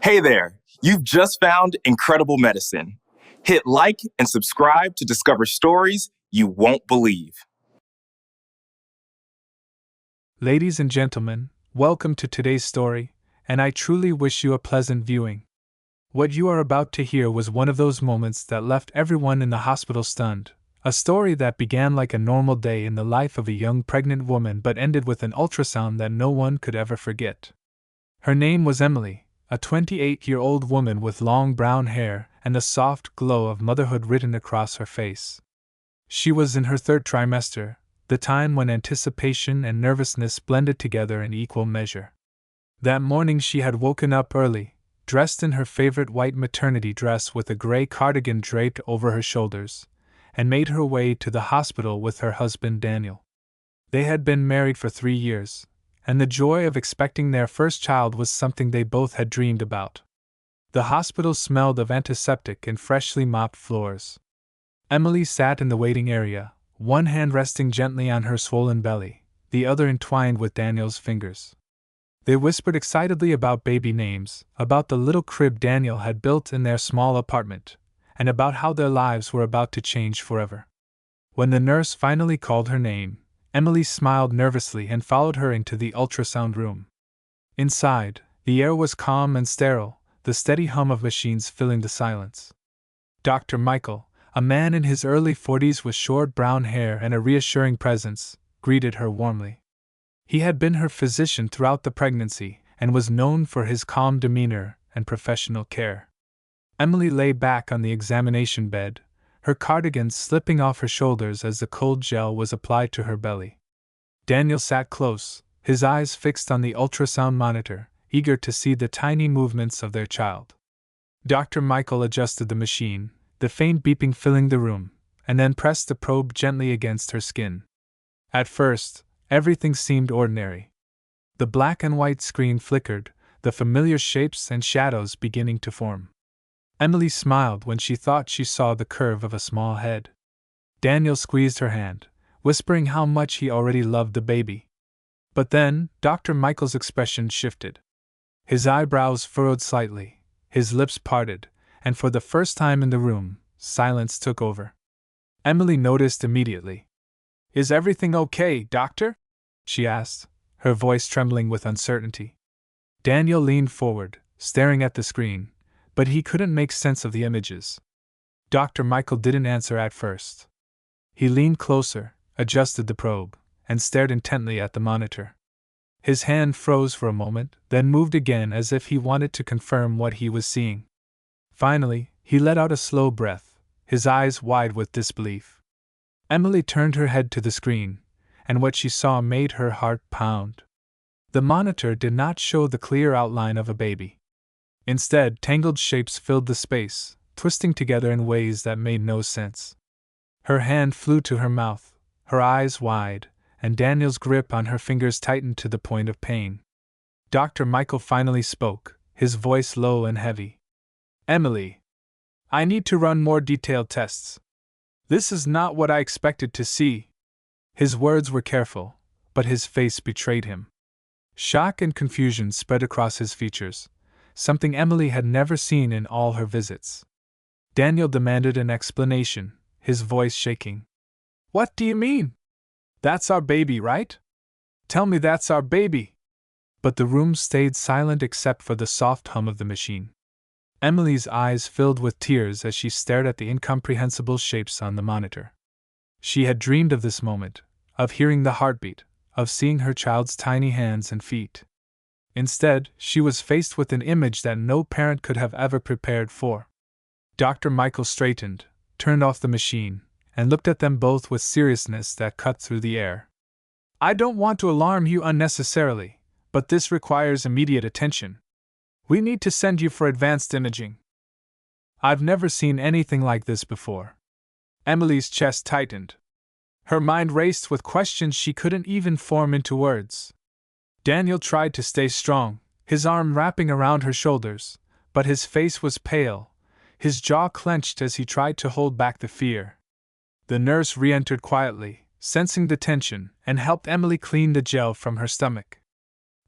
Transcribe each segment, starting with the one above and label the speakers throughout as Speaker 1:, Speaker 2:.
Speaker 1: Hey there, you've just found incredible medicine. Hit like and subscribe to discover stories you won't believe.
Speaker 2: Ladies and gentlemen, welcome to today's story, and I truly wish you a pleasant viewing. What you are about to hear was one of those moments that left everyone in the hospital stunned. A story that began like a normal day in the life of a young pregnant woman but ended with an ultrasound that no one could ever forget. Her name was Emily, a 28-year-old woman with long brown hair and the soft glow of motherhood written across her face. She was in her third trimester, the time when anticipation and nervousness blended together in equal measure. That morning she had woken up early, dressed in her favorite white maternity dress with a gray cardigan draped over her shoulders, and made her way to the hospital with her husband Daniel. They had been married for 3 years, and the joy of expecting their first child was something they both had dreamed about. The hospital smelled of antiseptic and freshly mopped floors. Emily sat in the waiting area, one hand resting gently on her swollen belly, the other entwined with Daniel's fingers. They whispered excitedly about baby names, about the little crib Daniel had built in their small apartment, and about how their lives were about to change forever. When the nurse finally called her name, Emily smiled nervously and followed her into the ultrasound room. Inside, the air was calm and sterile, the steady hum of machines filling the silence. Dr. Michael, a man in his early 40s with short brown hair and a reassuring presence, greeted her warmly. He had been her physician throughout the pregnancy and was known for his calm demeanor and professional care. Emily lay back on the examination bed, her cardigan slipping off her shoulders as the cold gel was applied to her belly. Daniel sat close, his eyes fixed on the ultrasound monitor, eager to see the tiny movements of their child. Dr. Michael adjusted the machine, the faint beeping filling the room, and then pressed the probe gently against her skin. At first, everything seemed ordinary. The black and white screen flickered, the familiar shapes and shadows beginning to form. Emily smiled when she thought she saw the curve of a small head. Daniel squeezed her hand, whispering how much he already loved the baby. But then, Dr. Michael's expression shifted. His eyebrows furrowed slightly, his lips parted, and for the first time in the room, silence took over. Emily noticed immediately. "Is everything okay, doctor?" she asked, her voice trembling with uncertainty. Daniel leaned forward, staring at the screen, but he couldn't make sense of the images. Dr. Michael didn't answer at first. He leaned closer, adjusted the probe, and stared intently at the monitor. His hand froze for a moment, then moved again as if he wanted to confirm what he was seeing. Finally, he let out a slow breath, his eyes wide with disbelief. Emily turned her head to the screen, and what she saw made her heart pound. The monitor did not show the clear outline of a baby. Instead, tangled shapes filled the space, twisting together in ways that made no sense. Her hand flew to her mouth, her eyes wide, and Daniel's grip on her fingers tightened to the point of pain. Dr. Michael finally spoke, his voice low and heavy. "Emily, I need to run more detailed tests. This is not what I expected to see." His words were careful, but his face betrayed him. Shock and confusion spread across his features, something Emily had never seen in all her visits. Daniel demanded an explanation, his voice shaking. "What do you mean? That's our baby, right? Tell me that's our baby." But the room stayed silent except for the soft hum of the machine. Emily's eyes filled with tears as she stared at the incomprehensible shapes on the monitor. She had dreamed of this moment, of hearing the heartbeat, of seeing her child's tiny hands and feet. Instead, she was faced with an image that no parent could have ever prepared for. Dr. Michael straightened, turned off the machine, and looked at them both with seriousness that cut through the air. "I don't want to alarm you unnecessarily, but this requires immediate attention. We need to send you for advanced imaging." "I've never seen anything like this before." Emily's chest tightened. Her mind raced with questions she couldn't even form into words. Daniel tried to stay strong, his arm wrapping around her shoulders, but his face was pale, his jaw clenched as he tried to hold back the fear. The nurse re-entered quietly, sensing the tension, and helped Emily clean the gel from her stomach.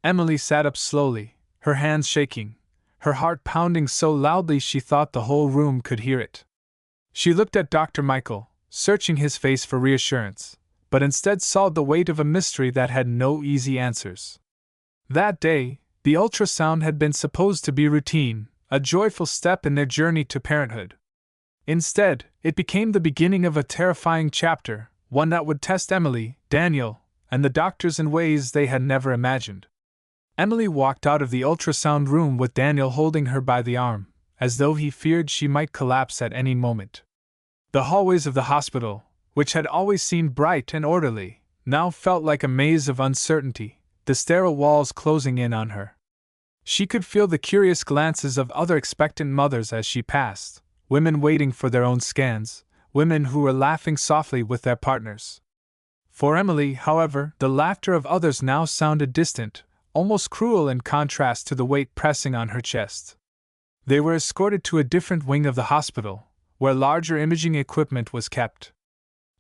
Speaker 2: Emily sat up slowly, her hands shaking, her heart pounding so loudly she thought the whole room could hear it. She looked at Dr. Michael, searching his face for reassurance, but instead saw the weight of a mystery that had no easy answers. That day, the ultrasound had been supposed to be routine, a joyful step in their journey to parenthood. Instead, it became the beginning of a terrifying chapter, one that would test Emily, Daniel, and the doctors in ways they had never imagined. Emily walked out of the ultrasound room with Daniel holding her by the arm, as though he feared she might collapse at any moment. The hallways of the hospital, which had always seemed bright and orderly, now felt like a maze of uncertainty, the sterile walls closing in on her. She could feel the curious glances of other expectant mothers as she passed, women waiting for their own scans, women who were laughing softly with their partners. For Emily, however, the laughter of others now sounded distant, almost cruel in contrast to the weight pressing on her chest. They were escorted to a different wing of the hospital, where larger imaging equipment was kept.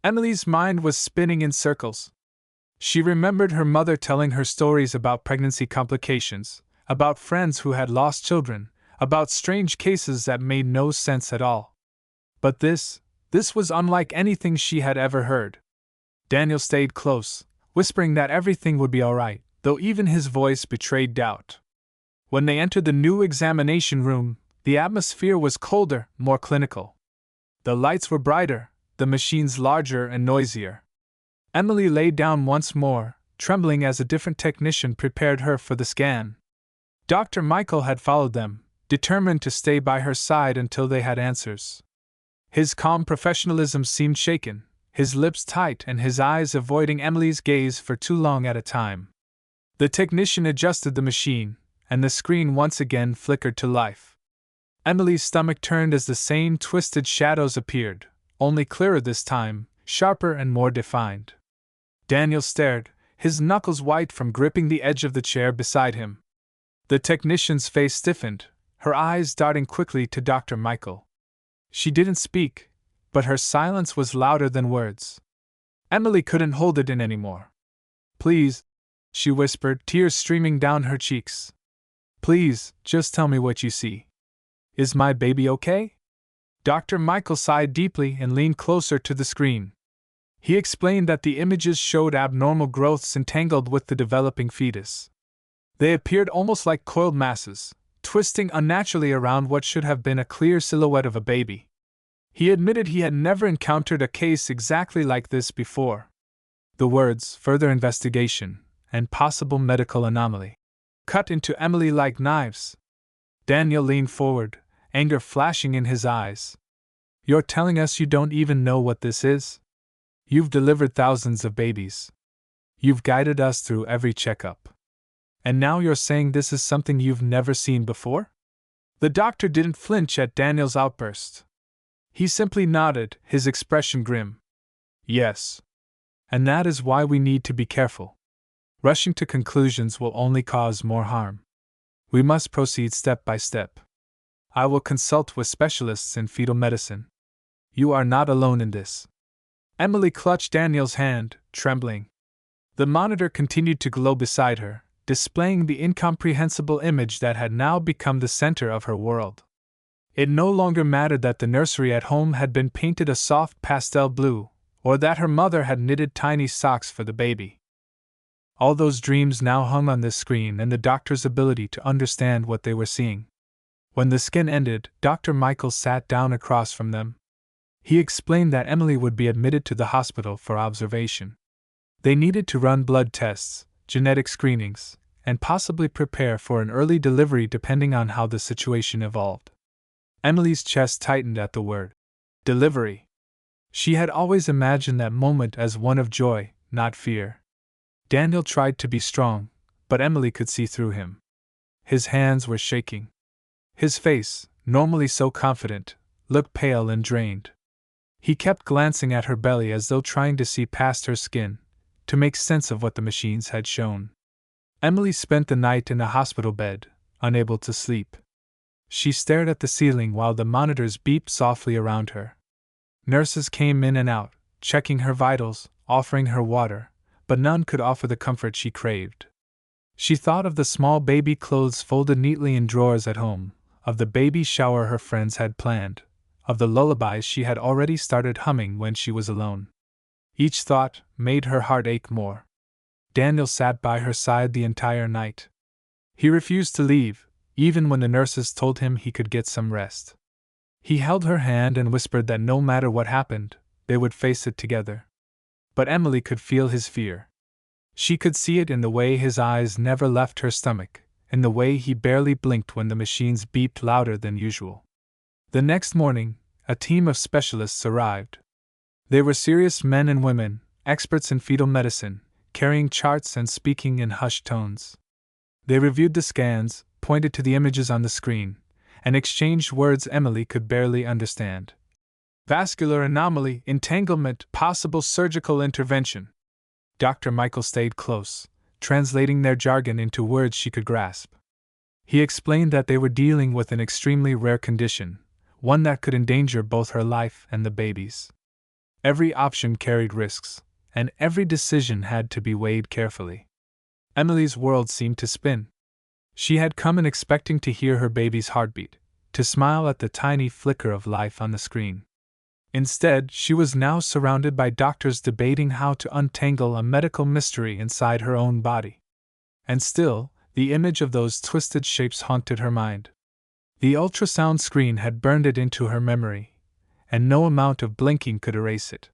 Speaker 2: Emily's mind was spinning in circles. She remembered her mother telling her stories about pregnancy complications, about friends who had lost children, about strange cases that made no sense at all. But this was unlike anything she had ever heard. Daniel stayed close, whispering that everything would be all right, though even his voice betrayed doubt. When they entered the new examination room, the atmosphere was colder, more clinical. The lights were brighter, the machines larger and noisier. Emily lay down once more, trembling as a different technician prepared her for the scan. Dr. Michael had followed them, determined to stay by her side until they had answers. His calm professionalism seemed shaken, his lips tight and his eyes avoiding Emily's gaze for too long at a time. The technician adjusted the machine, and the screen once again flickered to life. Emily's stomach turned as the same twisted shadows appeared, only clearer this time, sharper and more defined. Daniel stared, his knuckles white from gripping the edge of the chair beside him. The technician's face stiffened, her eyes darting quickly to Dr. Michael. She didn't speak, but her silence was louder than words. Emily couldn't hold it in anymore. "Please," she whispered, tears streaming down her cheeks. "Please, just tell me what you see. Is my baby okay?" Dr. Michael sighed deeply and leaned closer to the screen. He explained that the images showed abnormal growths entangled with the developing fetus. They appeared almost like coiled masses, twisting unnaturally around what should have been a clear silhouette of a baby. He admitted he had never encountered a case exactly like this before. The words "further investigation" and "possible medical anomaly" cut into Emily like knives. Daniel leaned forward, anger flashing in his eyes. "You're telling us you don't even know what this is? You've delivered thousands of babies. You've guided us through every checkup. And now you're saying this is something you've never seen before?" The doctor didn't flinch at Daniel's outburst. He simply nodded, his expression grim. "Yes. And that is why we need to be careful. Rushing to conclusions will only cause more harm. We must proceed step by step. I will consult with specialists in fetal medicine. You are not alone in this." Emily clutched Daniel's hand, trembling. The monitor continued to glow beside her, displaying the incomprehensible image that had now become the center of her world. It no longer mattered that the nursery at home had been painted a soft pastel blue, or that her mother had knitted tiny socks for the baby. All those dreams now hung on this screen and the doctor's ability to understand what they were seeing. When the scan ended, Dr. Michael sat down across from them. He explained that Emily would be admitted to the hospital for observation. They needed to run blood tests, genetic screenings, and possibly prepare for an early delivery depending on how the situation evolved. Emily's chest tightened at the word delivery. She had always imagined that moment as one of joy, not fear. Daniel tried to be strong, but Emily could see through him. His hands were shaking. His face, normally so confident, looked pale and drained. He kept glancing at her belly as though trying to see past her skin, to make sense of what the machines had shown. Emily spent the night in a hospital bed, unable to sleep. She stared at the ceiling while the monitors beeped softly around her. Nurses came in and out, checking her vitals, offering her water, but none could offer the comfort she craved. She thought of the small baby clothes folded neatly in drawers at home, of the baby shower her friends had planned, of the lullabies she had already started humming when she was alone. Each thought made her heart ache more. Daniel sat by her side the entire night. He refused to leave, even when the nurses told him he could get some rest. He held her hand and whispered that no matter what happened, they would face it together. But Emily could feel his fear. She could see it in the way his eyes never left her stomach, in the way he barely blinked when the machines beeped louder than usual. The next morning, a team of specialists arrived. They were serious men and women, experts in fetal medicine, carrying charts and speaking in hushed tones. They reviewed the scans, pointed to the images on the screen, and exchanged words Emily could barely understand. Vascular anomaly, entanglement, possible surgical intervention. Dr. Michael stayed close, translating their jargon into words she could grasp. He explained that they were dealing with an extremely rare condition, one that could endanger both her life and the baby's. Every option carried risks, and every decision had to be weighed carefully. Emily's world seemed to spin. She had come in expecting to hear her baby's heartbeat, to smile at the tiny flicker of life on the screen. Instead, she was now surrounded by doctors debating how to untangle a medical mystery inside her own body. And still, the image of those twisted shapes haunted her mind. The ultrasound screen had burned it into her memory, and no amount of blinking could erase it.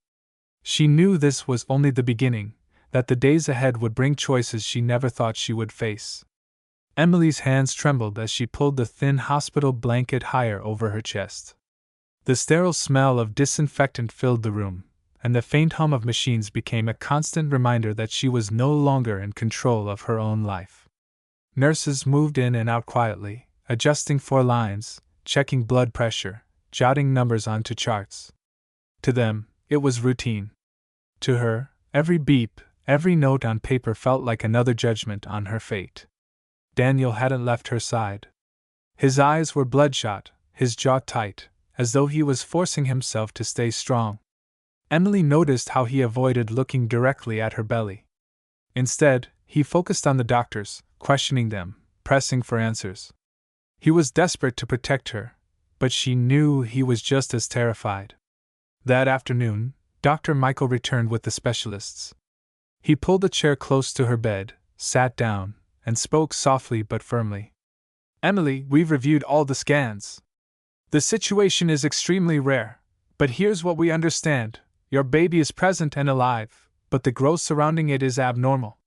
Speaker 2: She knew this was only the beginning, that the days ahead would bring choices she never thought she would face. Emily's hands trembled as she pulled the thin hospital blanket higher over her chest. The sterile smell of disinfectant filled the room, and the faint hum of machines became a constant reminder that she was no longer in control of her own life. Nurses moved in and out quietly, adjusting 4 lines, checking blood pressure, jotting numbers onto charts. To them, it was routine. To her, every beep, every note on paper felt like another judgment on her fate. Daniel hadn't left her side. His eyes were bloodshot, his jaw tight, as though he was forcing himself to stay strong. Emily noticed how he avoided looking directly at her belly. Instead, he focused on the doctors, questioning them, pressing for answers. He was desperate to protect her, but she knew he was just as terrified. That afternoon, Dr. Michael returned with the specialists. He pulled a chair close to her bed, sat down, and spoke softly but firmly. "Emily, we've reviewed all the scans. The situation is extremely rare, but here's what we understand. Your baby is present and alive, but the growth surrounding it is abnormal.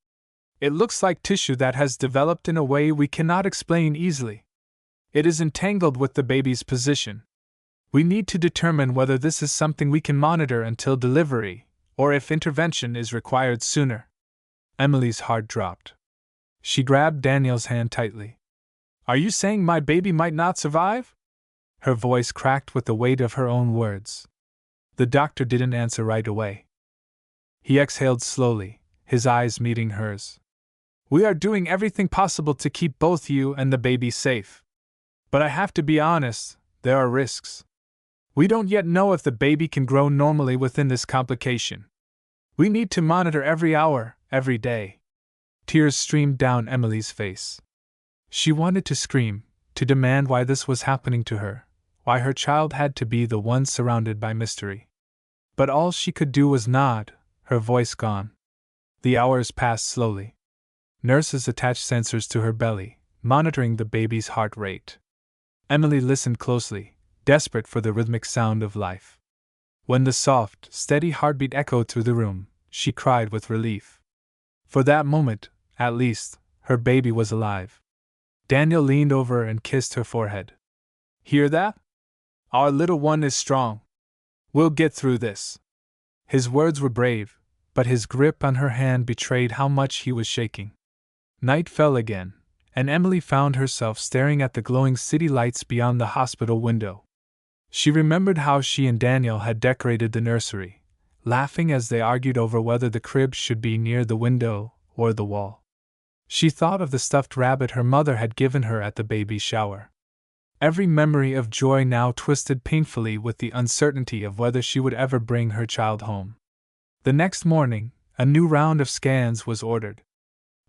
Speaker 2: It looks like tissue that has developed in a way we cannot explain easily. It is entangled with the baby's position. We need to determine whether this is something we can monitor until delivery, or if intervention is required sooner." Emily's heart dropped. She grabbed Daniel's hand tightly. "Are you saying my baby might not survive?" Her voice cracked with the weight of her own words. The doctor didn't answer right away. He exhaled slowly, his eyes meeting hers. "We are doing everything possible to keep both you and the baby safe. But I have to be honest, there are risks. We don't yet know if the baby can grow normally within this complication. We need to monitor every hour, every day." Tears streamed down Emily's face. She wanted to scream, to demand why this was happening to her, why her child had to be the one surrounded by mystery. But all she could do was nod, her voice gone. The hours passed slowly. Nurses attached sensors to her belly, monitoring the baby's heart rate. Emily listened closely, desperate for the rhythmic sound of life. When the soft, steady heartbeat echoed through the room, she cried with relief. For that moment, at least, her baby was alive. Daniel leaned over and kissed her forehead. "Hear that? Our little one is strong. We'll get through this." His words were brave, but his grip on her hand betrayed how much he was shaking. Night fell again, and Emily found herself staring at the glowing city lights beyond the hospital window. She remembered how she and Daniel had decorated the nursery, laughing as they argued over whether the crib should be near the window or the wall. She thought of the stuffed rabbit her mother had given her at the baby shower. Every memory of joy now twisted painfully with the uncertainty of whether she would ever bring her child home. The next morning, a new round of scans was ordered.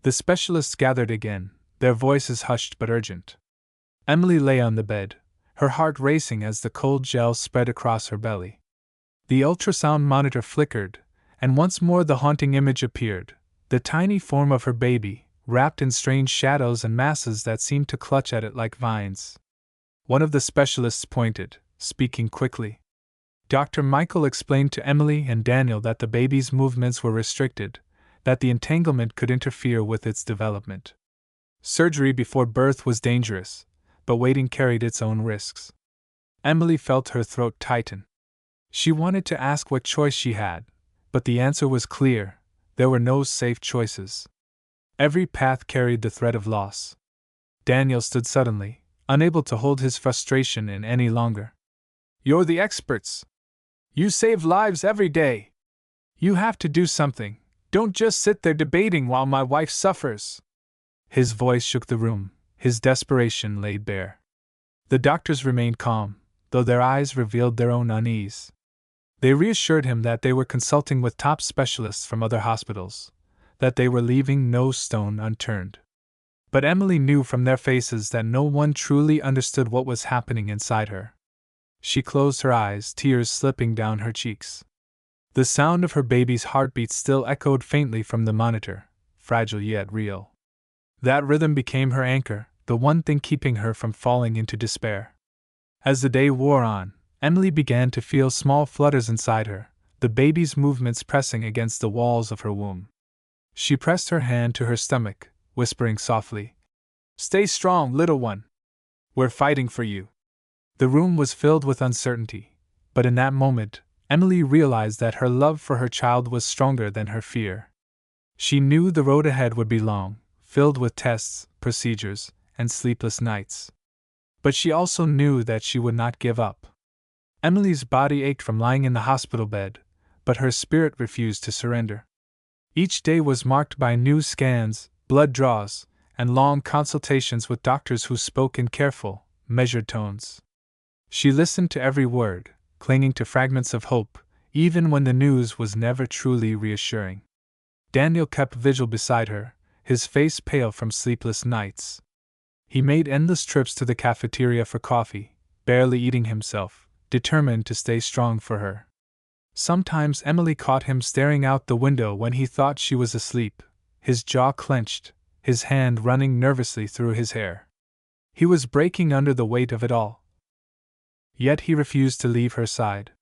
Speaker 2: The specialists gathered again, their voices hushed but urgent. Emily lay on the bed, her heart racing as the cold gel spread across her belly. The ultrasound monitor flickered, and once more the haunting image appeared, the tiny form of her baby, wrapped in strange shadows and masses that seemed to clutch at it like vines. One of the specialists pointed, speaking quickly. Dr. Michael explained to Emily and Daniel that the baby's movements were restricted, that the entanglement could interfere with its development. Surgery before birth was dangerous, but waiting carried its own risks. Emily felt her throat tighten. She wanted to ask what choice she had, but the answer was clear: there were no safe choices. Every path carried the threat of loss. Daniel stood suddenly, unable to hold his frustration in any longer. "You're the experts. You save lives every day. You have to do something. Don't just sit there debating while my wife suffers." His voice shook the room, his desperation laid bare. The doctors remained calm, though their eyes revealed their own unease. They reassured him that they were consulting with top specialists from other hospitals, that they were leaving no stone unturned. But Emily knew from their faces that no one truly understood what was happening inside her. She closed her eyes, tears slipping down her cheeks. The sound of her baby's heartbeat still echoed faintly from the monitor, fragile yet real. That rhythm became her anchor, the one thing keeping her from falling into despair. As the day wore on, Emily began to feel small flutters inside her, the baby's movements pressing against the walls of her womb. She pressed her hand to her stomach, whispering softly, "Stay strong, little one. We're fighting for you." The room was filled with uncertainty, but in that moment, Emily realized that her love for her child was stronger than her fear. She knew the road ahead would be long, filled with tests, procedures, and sleepless nights. But she also knew that she would not give up. Emily's body ached from lying in the hospital bed, but her spirit refused to surrender. Each day was marked by new scans, blood draws, and long consultations with doctors who spoke in careful, measured tones. She listened to every word, clinging to fragments of hope, even when the news was never truly reassuring. Daniel kept vigil beside her, his face pale from sleepless nights. He made endless trips to the cafeteria for coffee, barely eating himself, determined to stay strong for her. Sometimes Emily caught him staring out the window when he thought she was asleep, his jaw clenched, his hand running nervously through his hair. He was breaking under the weight of it all. Yet he refused to leave her side.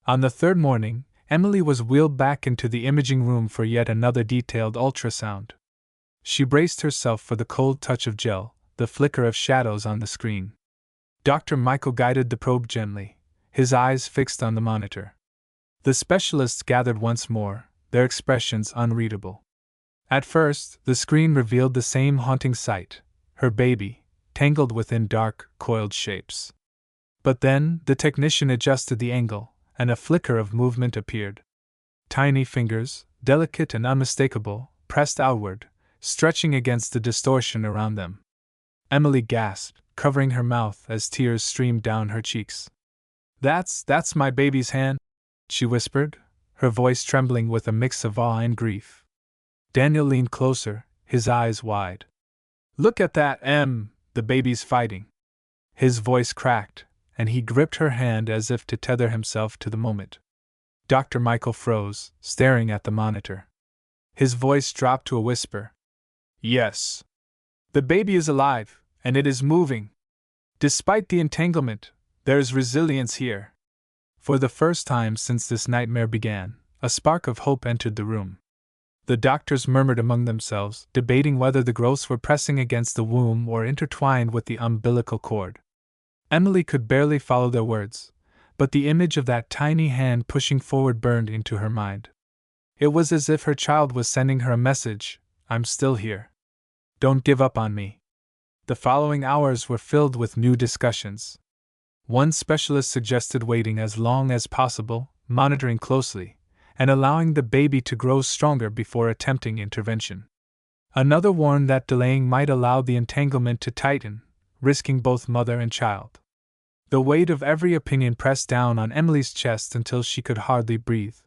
Speaker 2: On the third morning, Emily was wheeled back into the imaging room for yet another detailed ultrasound. She braced herself for the cold touch of gel, the flicker of shadows on the screen. Dr. Michael guided the probe gently, his eyes fixed on the monitor. The specialists gathered once more, their expressions unreadable. At first, the screen revealed the same haunting sight, her baby, tangled within dark, coiled shapes. But then, the technician adjusted the angle, and a flicker of movement appeared. Tiny fingers, delicate and unmistakable, pressed outward, stretching against the distortion around them. Emily gasped, covering her mouth as tears streamed down her cheeks. That's my baby's hand," she whispered, her voice trembling with a mix of awe and grief. Daniel leaned closer, his eyes wide. "Look at that, the baby's fighting." His voice cracked, and he gripped her hand as if to tether himself to the moment. Dr. Michael froze, staring at the monitor. His voice dropped to a whisper. "Yes. The baby is alive, and it is moving. Despite the entanglement, there is resilience here." For the first time since this nightmare began, a spark of hope entered the room. The doctors murmured among themselves, debating whether the growths were pressing against the womb or intertwined with the umbilical cord. Emily could barely follow their words, but the image of that tiny hand pushing forward burned into her mind. It was as if her child was sending her a message: "I'm still here. Don't give up on me." The following hours were filled with new discussions. One specialist suggested waiting as long as possible, monitoring closely, and allowing the baby to grow stronger before attempting intervention. Another warned that delaying might allow the entanglement to tighten, risking both mother and child. The weight of every opinion pressed down on Emily's chest until she could hardly breathe.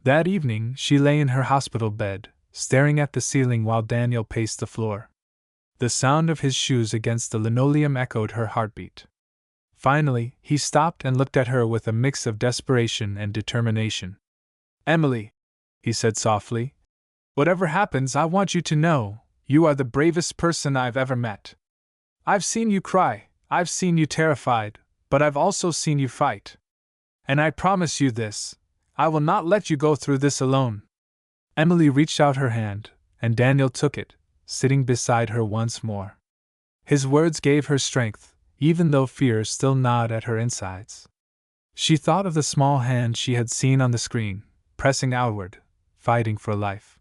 Speaker 2: That evening, she lay in her hospital bed, staring at the ceiling while Daniel paced the floor. The sound of his shoes against the linoleum echoed her heartbeat. Finally, he stopped and looked at her with a mix of desperation and determination. "Emily," he said softly, "whatever happens, I want you to know, you are the bravest person I've ever met. I've seen you cry, I've seen you terrified, but I've also seen you fight. And I promise you this, I will not let you go through this alone." Emily reached out her hand, and Daniel took it, sitting beside her once more. His words gave her strength, even though fear still gnawed at her insides. She thought of the small hand she had seen on the screen, pressing outward, fighting for life.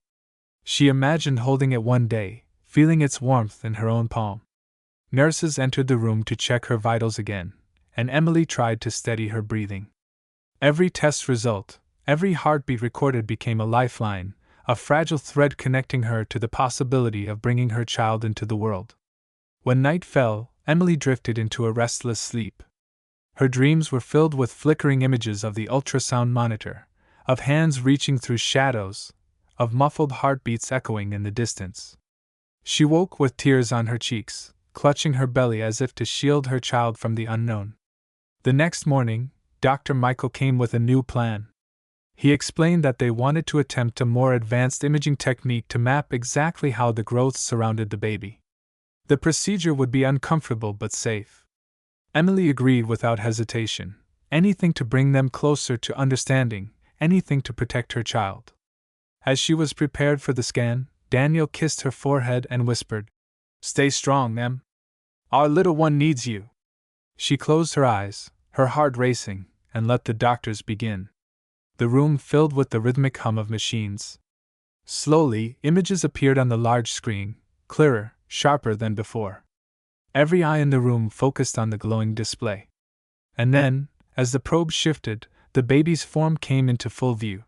Speaker 2: She imagined holding it one day, feeling its warmth in her own palm. Nurses entered the room to check her vitals again, and Emily tried to steady her breathing. Every test result, every heartbeat recorded became a lifeline, a fragile thread connecting her to the possibility of bringing her child into the world. When night fell, Emily drifted into a restless sleep. Her dreams were filled with flickering images of the ultrasound monitor, of hands reaching through shadows, of muffled heartbeats echoing in the distance. She woke with tears on her cheeks, clutching her belly as if to shield her child from the unknown. The next morning, Dr. Michael came with a new plan. He explained that they wanted to attempt a more advanced imaging technique to map exactly how the growths surrounded the baby. The procedure would be uncomfortable but safe. Emily agreed without hesitation. Anything to bring them closer to understanding, anything to protect her child. As she was prepared for the scan, Daniel kissed her forehead and whispered, "Stay strong, Em. Our little one needs you." She closed her eyes, her heart racing, and let the doctors begin. The room filled with the rhythmic hum of machines. Slowly, images appeared on the large screen, clearer, sharper than before. Every eye in the room focused on the glowing display. And then, as the probe shifted, the baby's form came into full view.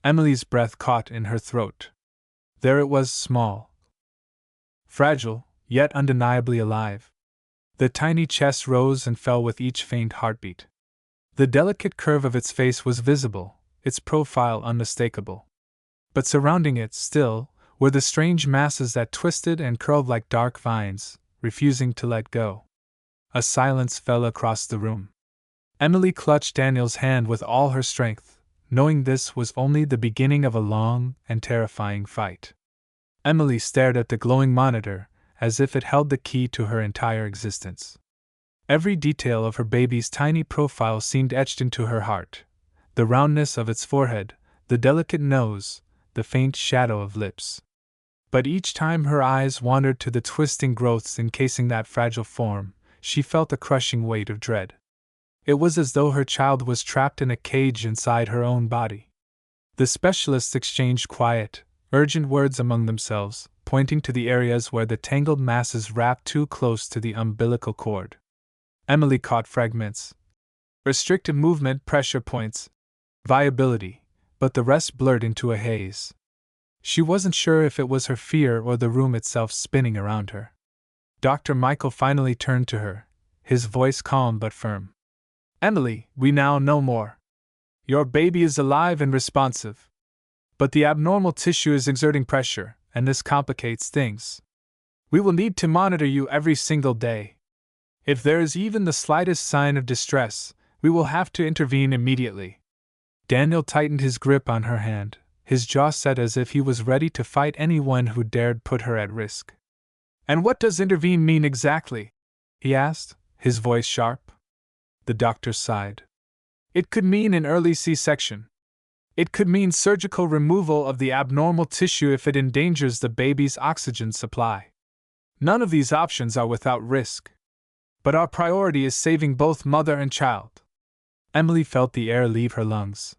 Speaker 2: Emily's breath caught in her throat. There it was, small, fragile, yet undeniably alive. The tiny chest rose and fell with each faint heartbeat. The delicate curve of its face was visible, its profile unmistakable. But surrounding it, still, were the strange masses that twisted and curled like dark vines, refusing to let go. A silence fell across the room. Emily clutched Daniel's hand with all her strength, knowing this was only the beginning of a long and terrifying fight. Emily stared at the glowing monitor, as if it held the key to her entire existence. Every detail of her baby's tiny profile seemed etched into her heart. The roundness of its forehead, the delicate nose, the faint shadow of lips. But each time her eyes wandered to the twisting growths encasing that fragile form, she felt a crushing weight of dread. It was as though her child was trapped in a cage inside her own body. The specialists exchanged quiet, urgent words among themselves, pointing to the areas where the tangled masses wrapped too close to the umbilical cord. Emily caught fragments. Restricted movement, pressure points, viability, but the rest blurred into a haze. She wasn't sure if it was her fear or the room itself spinning around her. Dr. Michael finally turned to her, his voice calm but firm. "Emily, we now know more. Your baby is alive and responsive. But the abnormal tissue is exerting pressure, and this complicates things. We will need to monitor you every single day. If there is even the slightest sign of distress, we will have to intervene immediately." Daniel tightened his grip on her hand, his jaw set as if he was ready to fight anyone who dared put her at risk. "And what does intervene mean exactly?" he asked, his voice sharp. The doctor sighed. "It could mean an early C-section. It could mean surgical removal of the abnormal tissue if it endangers the baby's oxygen supply. None of these options are without risk. But our priority is saving both mother and child." Emily felt the air leave her lungs.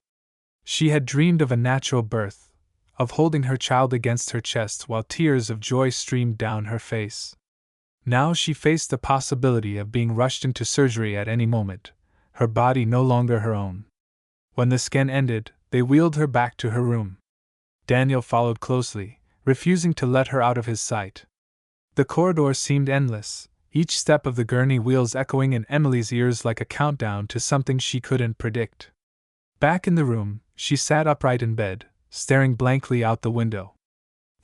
Speaker 2: She had dreamed of a natural birth, of holding her child against her chest while tears of joy streamed down her face. Now she faced the possibility of being rushed into surgery at any moment, her body no longer her own. When the scan ended, they wheeled her back to her room. Daniel followed closely, refusing to let her out of his sight. The corridor seemed endless, each step of the gurney wheels echoing in Emily's ears like a countdown to something she couldn't predict. Back in the room, she sat upright in bed, staring blankly out the window.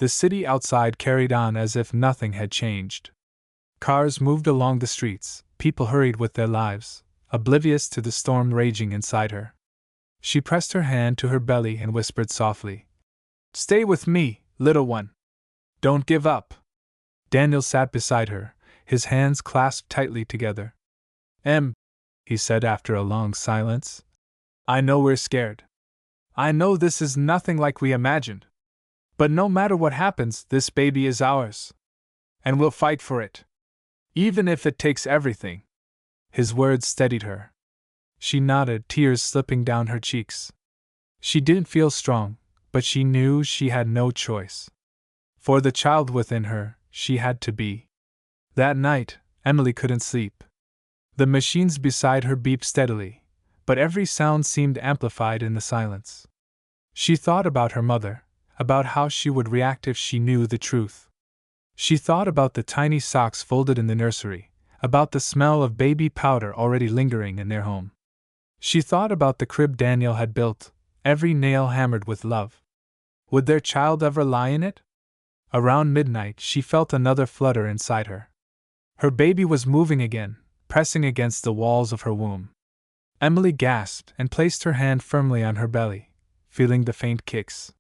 Speaker 2: The city outside carried on as if nothing had changed. Cars moved along the streets, people hurried with their lives, oblivious to the storm raging inside her. She pressed her hand to her belly and whispered softly, "Stay with me, little one. Don't give up." Daniel sat beside her, his hands clasped tightly together. He said after a long silence, "I know we're scared. I know this is nothing like we imagined. But no matter what happens, this baby is ours. And we'll fight for it. Even if it takes everything." His words steadied her. She nodded, tears slipping down her cheeks. She didn't feel strong, but she knew she had no choice. For the child within her, she had to be. That night, Emily couldn't sleep. The machines beside her beeped steadily, but every sound seemed amplified in the silence. She thought about her mother, about how she would react if she knew the truth. She thought about the tiny socks folded in the nursery, about the smell of baby powder already lingering in their home. She thought about the crib Daniel had built, every nail hammered with love. Would their child ever lie in it? Around midnight, she felt another flutter inside her. Her baby was moving again, pressing against the walls of her womb. Emily gasped and placed her hand firmly on her belly, feeling the faint kicks.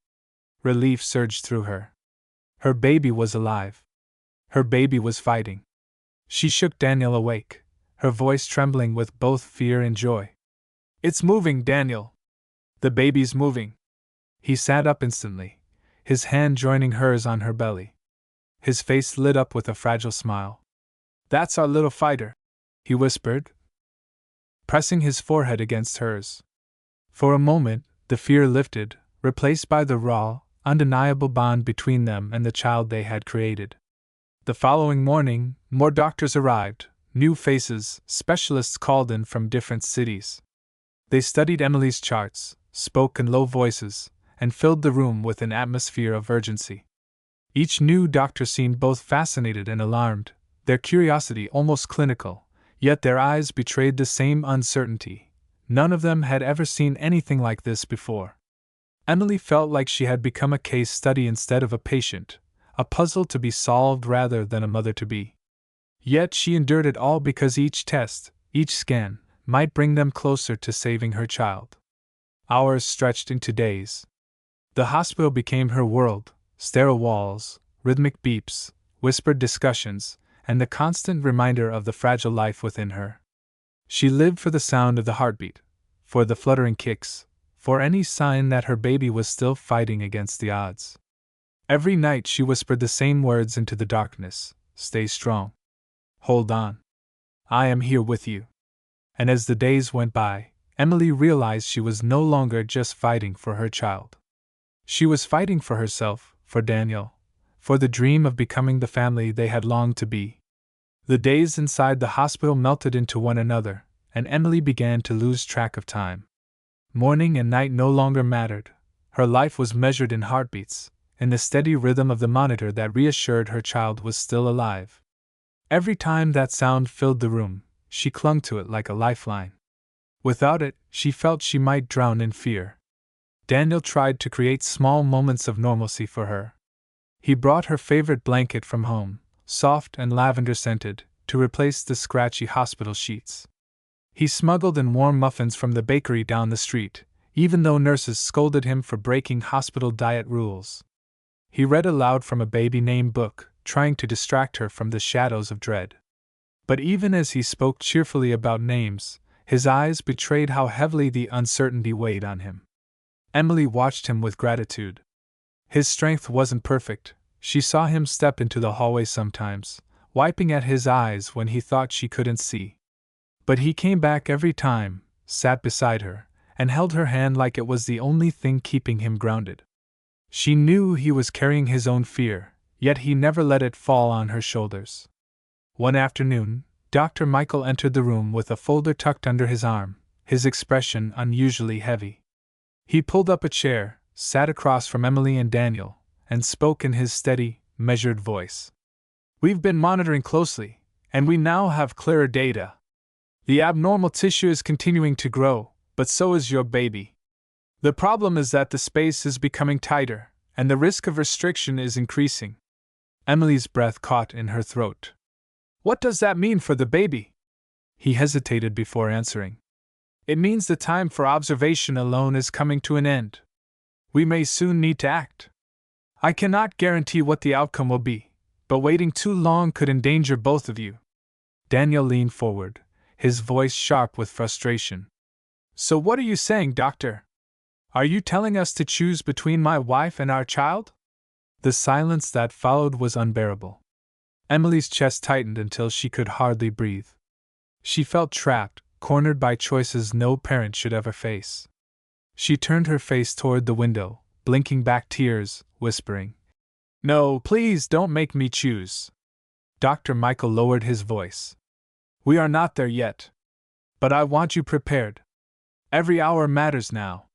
Speaker 2: Relief surged through her. Her baby was alive. Her baby was fighting. She shook Daniel awake, her voice trembling with both fear and joy. "It's moving, Daniel. The baby's moving." He sat up instantly, his hand joining hers on her belly. His face lit up with a fragile smile. "That's our little fighter," he whispered, pressing his forehead against hers. For a moment, the fear lifted, replaced by the raw, undeniable bond between them and the child they had created. The following morning, more doctors arrived, new faces, specialists called in from different cities. They studied Emily's charts, spoke in low voices, and filled the room with an atmosphere of urgency. Each new doctor seemed both fascinated and alarmed, their curiosity almost clinical, yet their eyes betrayed the same uncertainty. None of them had ever seen anything like this before. Emily felt like she had become a case study instead of a patient, a puzzle to be solved rather than a mother to be. Yet she endured it all because each test, each scan, might bring them closer to saving her child. Hours stretched into days. The hospital became her world, sterile walls, rhythmic beeps, whispered discussions, and the constant reminder of the fragile life within her. She lived for the sound of the heartbeat, for the fluttering kicks, for any sign that her baby was still fighting against the odds. Every night she whispered the same words into the darkness: "Stay strong. Hold on. I am here with you." And as the days went by, Emily realized she was no longer just fighting for her child. She was fighting for herself, for Daniel, for the dream of becoming the family they had longed to be. The days inside the hospital melted into one another, and Emily began to lose track of time. Morning and night no longer mattered. Her life was measured in heartbeats, in the steady rhythm of the monitor that reassured her child was still alive. Every time that sound filled the room, she clung to it like a lifeline. Without it, she felt she might drown in fear. Daniel tried to create small moments of normalcy for her. He brought her favorite blanket from home, soft and lavender-scented, to replace the scratchy hospital sheets. He smuggled in warm muffins from the bakery down the street, even though nurses scolded him for breaking hospital diet rules. He read aloud from a baby name book, trying to distract her from the shadows of dread. But even as he spoke cheerfully about names, his eyes betrayed how heavily the uncertainty weighed on him. Emily watched him with gratitude. His strength wasn't perfect. She saw him step into the hallway sometimes, wiping at his eyes when he thought she couldn't see. But he came back every time, sat beside her, and held her hand like it was the only thing keeping him grounded. She knew he was carrying his own fear, yet he never let it fall on her shoulders. One afternoon, Dr. Michael entered the room with a folder tucked under his arm, his expression unusually heavy. He pulled up a chair, sat across from Emily and Daniel, and spoke in his steady, measured voice. "We've been monitoring closely, and we now have clearer data. The abnormal tissue is continuing to grow, but so is your baby. The problem is that the space is becoming tighter, and the risk of restriction is increasing. Emily's breath caught in her throat. What does that mean for the baby? He hesitated before answering. It means the time for observation alone is coming to an end. We may soon need to act. I cannot guarantee what the outcome will be, but waiting too long could endanger both of you. Daniel leaned forward, his voice sharp with frustration. So what are you saying, doctor? Are you telling us to choose between my wife and our child? The silence that followed was unbearable. Emily's chest tightened until she could hardly breathe. She felt trapped, cornered by choices no parent should ever face. She turned her face toward the window, blinking back tears, whispering, No, please don't make me choose. Dr. Michael lowered his voice. We are not there yet. But I want you prepared. Every hour matters now.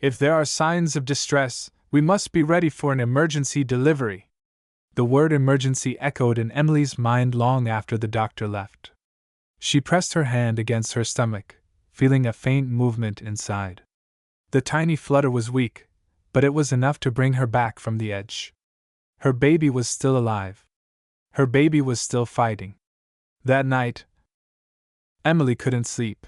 Speaker 2: If there are signs of distress, we must be ready for an emergency delivery. The word emergency echoed in Emily's mind long after the doctor left. She pressed her hand against her stomach, feeling a faint movement inside. The tiny flutter was weak, but it was enough to bring her back from the edge. Her baby was still alive. Her baby was still fighting. That night, Emily couldn't sleep.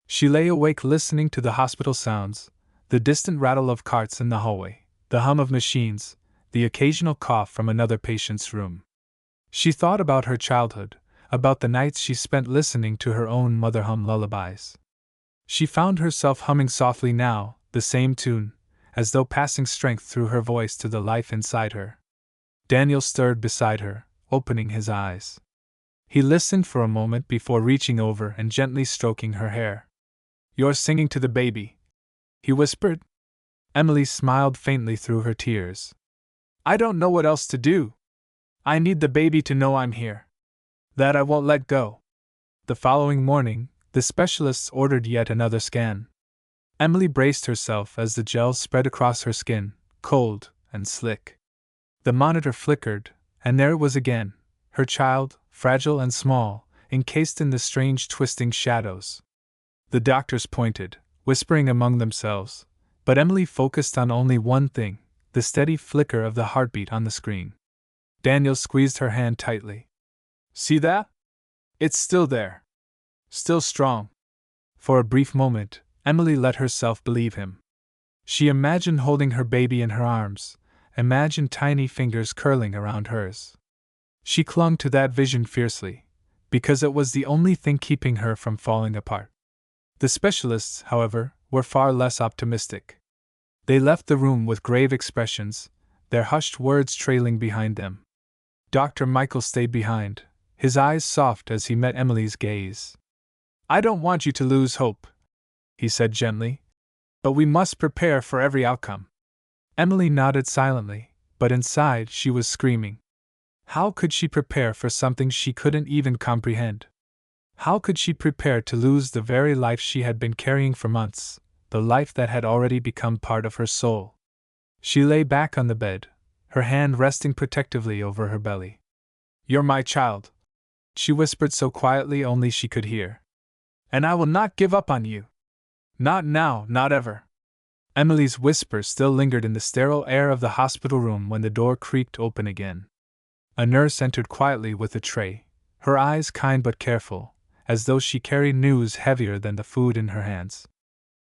Speaker 2: She lay awake listening to the hospital sounds, the distant rattle of carts in the hallway, the hum of machines, the occasional cough from another patient's room. She thought about her childhood, about the nights she spent listening to her own mother hum lullabies. She found herself humming softly now, the same tune, as though passing strength through her voice to the life inside her. Daniel stirred beside her, opening his eyes. He listened for a moment before reaching over and gently stroking her hair. You're singing to the baby, he whispered. Emily smiled faintly through her tears. I don't know what else to do. I need the baby to know I'm here. That I won't let go. The following morning, the specialists ordered yet another scan. Emily braced herself as the gel spread across her skin, cold and slick. The monitor flickered, and there it was again, her child, fragile and small, encased in the strange twisting shadows. The doctors pointed, whispering among themselves, but Emily focused on only one thing, the steady flicker of the heartbeat on the screen. Daniel squeezed her hand tightly. See that? It's still there. Still strong. For a brief moment, Emily let herself believe him. She imagined holding her baby in her arms, imagined tiny fingers curling around hers. She clung to that vision fiercely, because it was the only thing keeping her from falling apart. The specialists, however, were far less optimistic. They left the room with grave expressions, their hushed words trailing behind them. Dr. Michael stayed behind, his eyes soft as he met Emily's gaze. I don't want you to lose hope, he said gently, but we must prepare for every outcome. Emily nodded silently, but inside she was screaming. How could she prepare for something she couldn't even comprehend? How could she prepare to lose the very life she had been carrying for months, the life that had already become part of her soul? She lay back on the bed, her hand resting protectively over her belly. You're my child, she whispered so quietly only she could hear. And I will not give up on you. Not now, not ever. Emily's whisper still lingered in the sterile air of the hospital room when the door creaked open again. A nurse entered quietly with a tray, her eyes kind but careful, as though she carried news heavier than the food in her hands.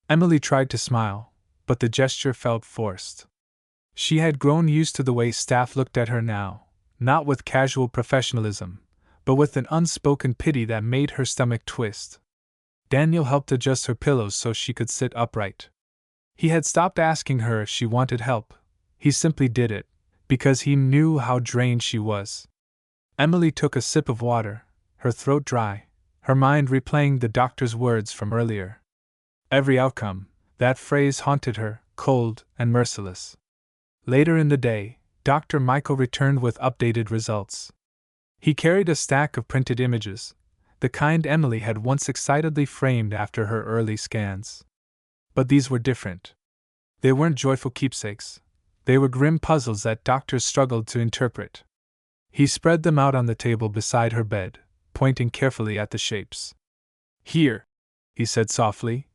Speaker 2: Emily tried to smile, but the gesture felt forced. She had grown used to the way staff looked at her now, not with casual professionalism, but with an unspoken pity that made her stomach twist. Daniel helped adjust her pillows so she could sit upright. He had stopped asking her if she wanted help. He simply did it, because he knew how drained she was. Emily took a sip of water, her throat dry, her mind replaying the doctor's words from earlier. Every outcome, that phrase haunted her, cold and merciless. Later in the day, Dr. Michael returned with updated results. He carried a stack of printed images, the kind Emily had once excitedly framed after her early scans. But these were different. They weren't joyful keepsakes. They were grim puzzles that doctors struggled to interpret. He spread them out on the table beside her bed, pointing carefully at the shapes. Here, he said softly,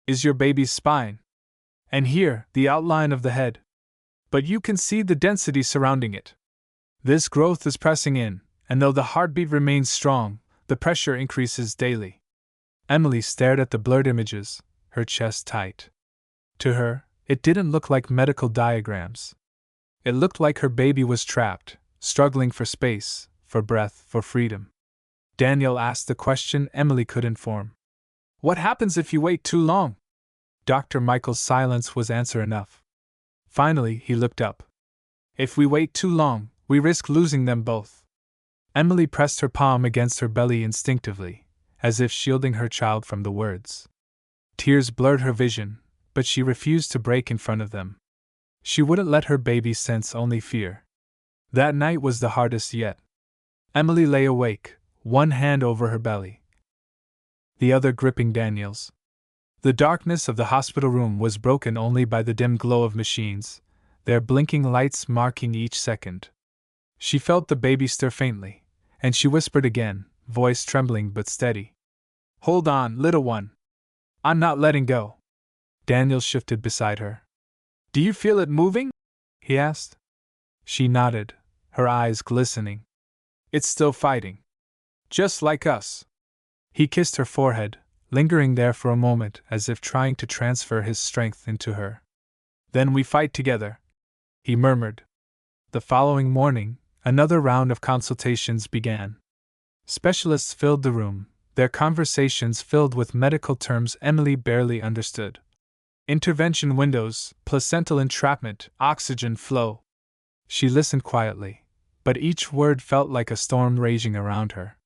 Speaker 2: is your baby's spine. And here, the outline of the head. but you can see the density surrounding it. This growth is pressing in, and though the heartbeat remains strong, the pressure increases daily. Emily stared at the blurred images, her chest tight. To her, it didn't look like medical diagrams. It looked like her baby was trapped, struggling for space, for breath, for freedom. Daniel asked the question Emily couldn't form. What happens if you wait too long? Dr. Michael's silence was answer enough. Finally, he looked up. If we wait too long, we risk losing them both. Emily pressed her palm against her belly instinctively, as if shielding her child from the words. Tears blurred her vision, but she refused to break in front of them. She wouldn't let her baby sense only fear. That night was the hardest yet. Emily lay awake, one hand over her belly, the other gripping Daniel's. The darkness of the hospital room was broken only by the dim glow of machines, their blinking lights marking each second. She felt the baby stir faintly, and she whispered again, voice trembling but steady. Hold on, little one. I'm not letting go. Daniel shifted beside her. Do you feel it moving? He asked. She nodded, her eyes glistening. It's still fighting. Just like us. He kissed her forehead, lingering there for a moment as if trying to transfer his strength into her. Then we fight together, he murmured. The following morning, another round of consultations began. Specialists filled the room, their conversations filled with medical terms Emily barely understood. Intervention windows, placental entrapment, oxygen flow. She listened quietly, but each word felt like a storm raging around her.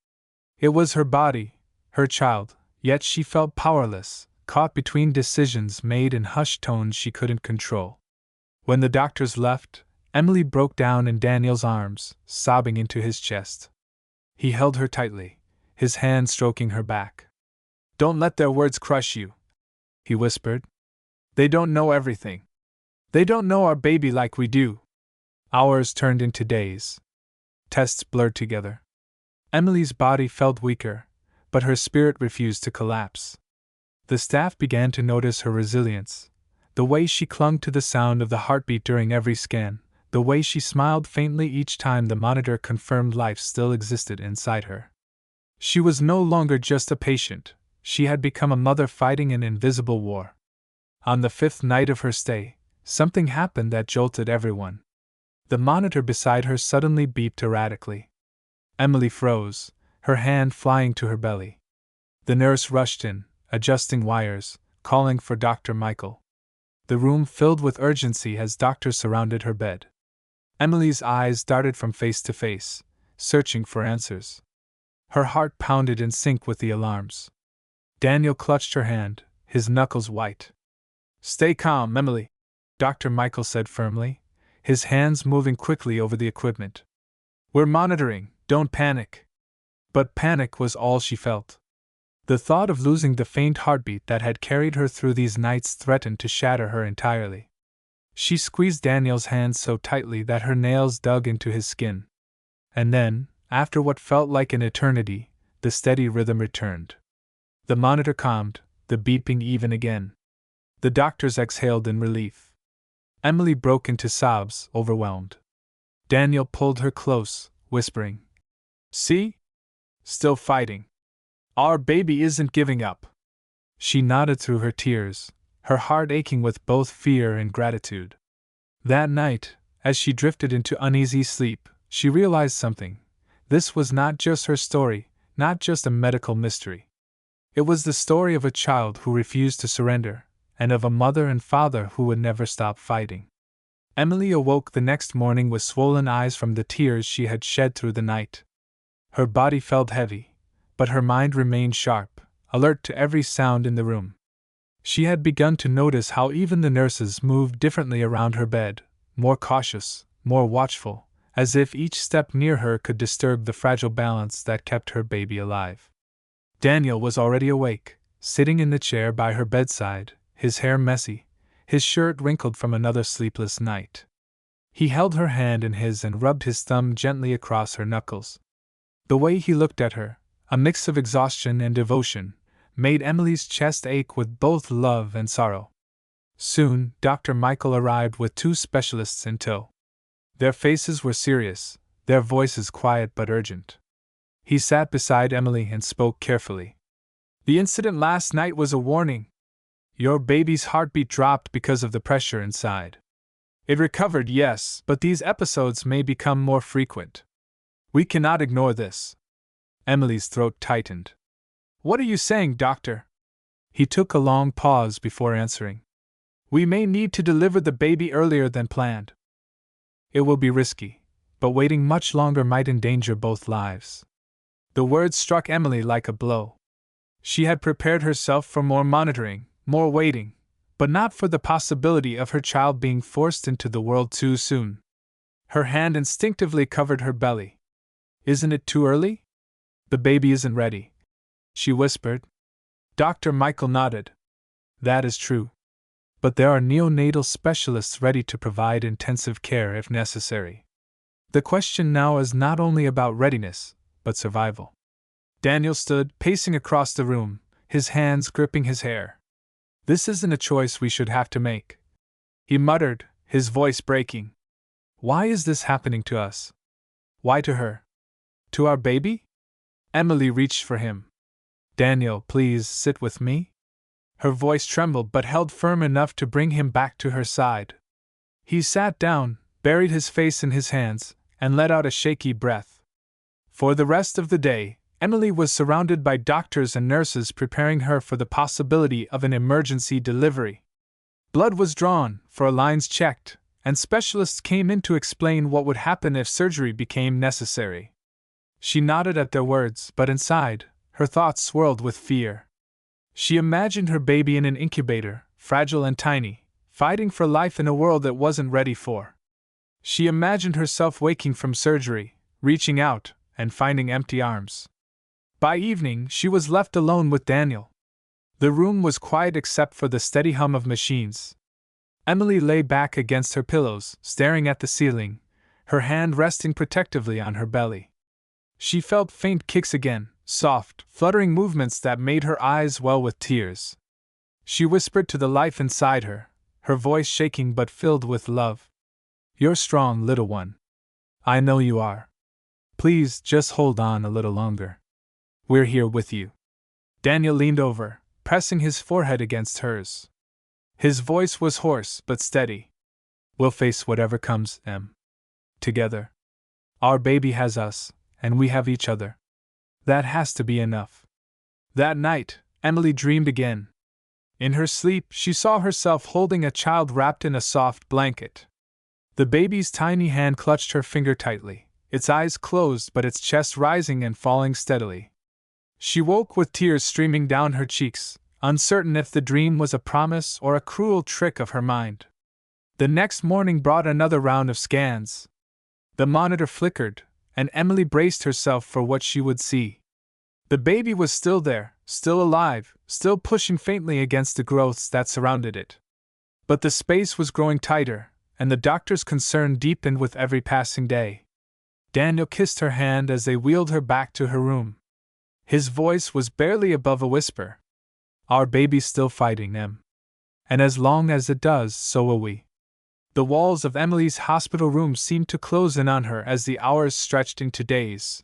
Speaker 2: It was her body, her child, yet she felt powerless, caught between decisions made in hushed tones she couldn't control. When the doctors left, Emily broke down in Daniel's arms, sobbing into his chest. He held her tightly, his hand stroking her back. Don't let their words crush you, he whispered. They don't know everything. They don't know our baby like we do. Hours turned into days. Tests blurred together. Emily's body felt weaker, but her spirit refused to collapse. The staff began to notice her resilience, the way she clung to the sound of the heartbeat during every scan, the way she smiled faintly each time the monitor confirmed life still existed inside her. She was no longer just a patient, she had become a mother fighting an invisible war. On the 5th night of her stay, something happened that jolted everyone. The monitor beside her suddenly beeped erratically. Emily froze, her hand flying to her belly. The nurse rushed in, adjusting wires, calling for Dr. Michael. The room filled with urgency as doctors surrounded her bed. Emily's eyes darted from face to face, searching for answers. Her heart pounded in sync with the alarms. Daniel clutched her hand, his knuckles white. Stay calm, Emily, Dr. Michael said firmly, his hands moving quickly over the equipment. We're monitoring, don't panic. But panic was all she felt. The thought of losing the faint heartbeat that had carried her through these nights threatened to shatter her entirely. She squeezed Daniel's hand so tightly that her nails dug into his skin. And then, after what felt like an eternity, the steady rhythm returned. The monitor calmed, the beeping even again. The doctors exhaled in relief. Emily broke into sobs, overwhelmed. Daniel pulled her close, whispering, See? Still fighting. Our baby isn't giving up. She nodded through her tears, her heart aching with both fear and gratitude. That night, as she drifted into uneasy sleep, she realized something. This was not just her story, not just a medical mystery. It was the story of a child who refused to surrender, and of a mother and father who would never stop fighting. Emily awoke the next morning with swollen eyes from the tears she had shed through the night. Her body felt heavy, but her mind remained sharp, alert to every sound in the room. She had begun to notice how even the nurses moved differently around her bed, more cautious, more watchful, as if each step near her could disturb the fragile balance that kept her baby alive. Daniel was already awake, sitting in the chair by her bedside, his hair messy, his shirt wrinkled from another sleepless night. He held her hand in his and rubbed his thumb gently across her knuckles. The way he looked at her, a mix of exhaustion and devotion, made Emily's chest ache with both love and sorrow. Soon, Dr. Michael arrived with two specialists in tow. Their faces were serious, their voices quiet but urgent. He sat beside Emily and spoke carefully. The incident last night was a warning. Your baby's heartbeat dropped because of the pressure inside. It recovered, yes, but these episodes may become more frequent. We cannot ignore this. Emily's throat tightened. What are you saying, doctor? He took a long pause before answering. We may need to deliver the baby earlier than planned. It will be risky, but waiting much longer might endanger both lives. The words struck Emily like a blow. She had prepared herself for more monitoring, more waiting, but not for the possibility of her child being forced into the world too soon. Her hand instinctively covered her belly. Isn't it too early? The baby isn't ready, she whispered. Dr. Michael nodded. That is true. But there are neonatal specialists ready to provide intensive care if necessary. The question now is not only about readiness, but survival. Daniel stood, pacing across the room, his hands gripping his hair. This isn't a choice we should have to make, he muttered, his voice breaking. Why is this happening to us? Why to her? To our baby? Emily reached for him. Daniel, please sit with me? Her voice trembled but held firm enough to bring him back to her side. He sat down, buried his face in his hands, and let out a shaky breath. For the rest of the day, Emily was surrounded by doctors and nurses preparing her for the possibility of an emergency delivery. Blood was drawn, for lines checked, and specialists came in to explain what would happen if surgery became necessary. She nodded at their words, but inside, her thoughts swirled with fear. She imagined her baby in an incubator, fragile and tiny, fighting for life in a world that wasn't ready for. She imagined herself waking from surgery, reaching out, and finding empty arms. By evening, she was left alone with Daniel. The room was quiet except for the steady hum of machines. Emily lay back against her pillows, staring at the ceiling, her hand resting protectively on her belly. She felt faint kicks again, soft, fluttering movements that made her eyes well with tears. She whispered to the life inside her, her voice shaking but filled with love. You're strong, little one. I know you are. Please, just hold on a little longer. We're here with you. Daniel leaned over, pressing his forehead against hers. His voice was hoarse but steady. We'll face whatever comes, Em. Together. Our baby has us, and we have each other. That has to be enough. That night, Emily dreamed again. In her sleep, she saw herself holding a child wrapped in a soft blanket. The baby's tiny hand clutched her finger tightly, its eyes closed but its chest rising and falling steadily. She woke with tears streaming down her cheeks, uncertain if the dream was a promise or a cruel trick of her mind. The next morning brought another round of scans. The monitor flickered, and Emily braced herself for what she would see. The baby was still there, still alive, still pushing faintly against the growths that surrounded it. But the space was growing tighter, and the doctor's concern deepened with every passing day. Daniel kissed her hand as they wheeled her back to her room. His voice was barely above a whisper. Our baby's still fighting, Em. And as long as it does, so will we. The walls of Emily's hospital room seemed to close in on her as the hours stretched into days.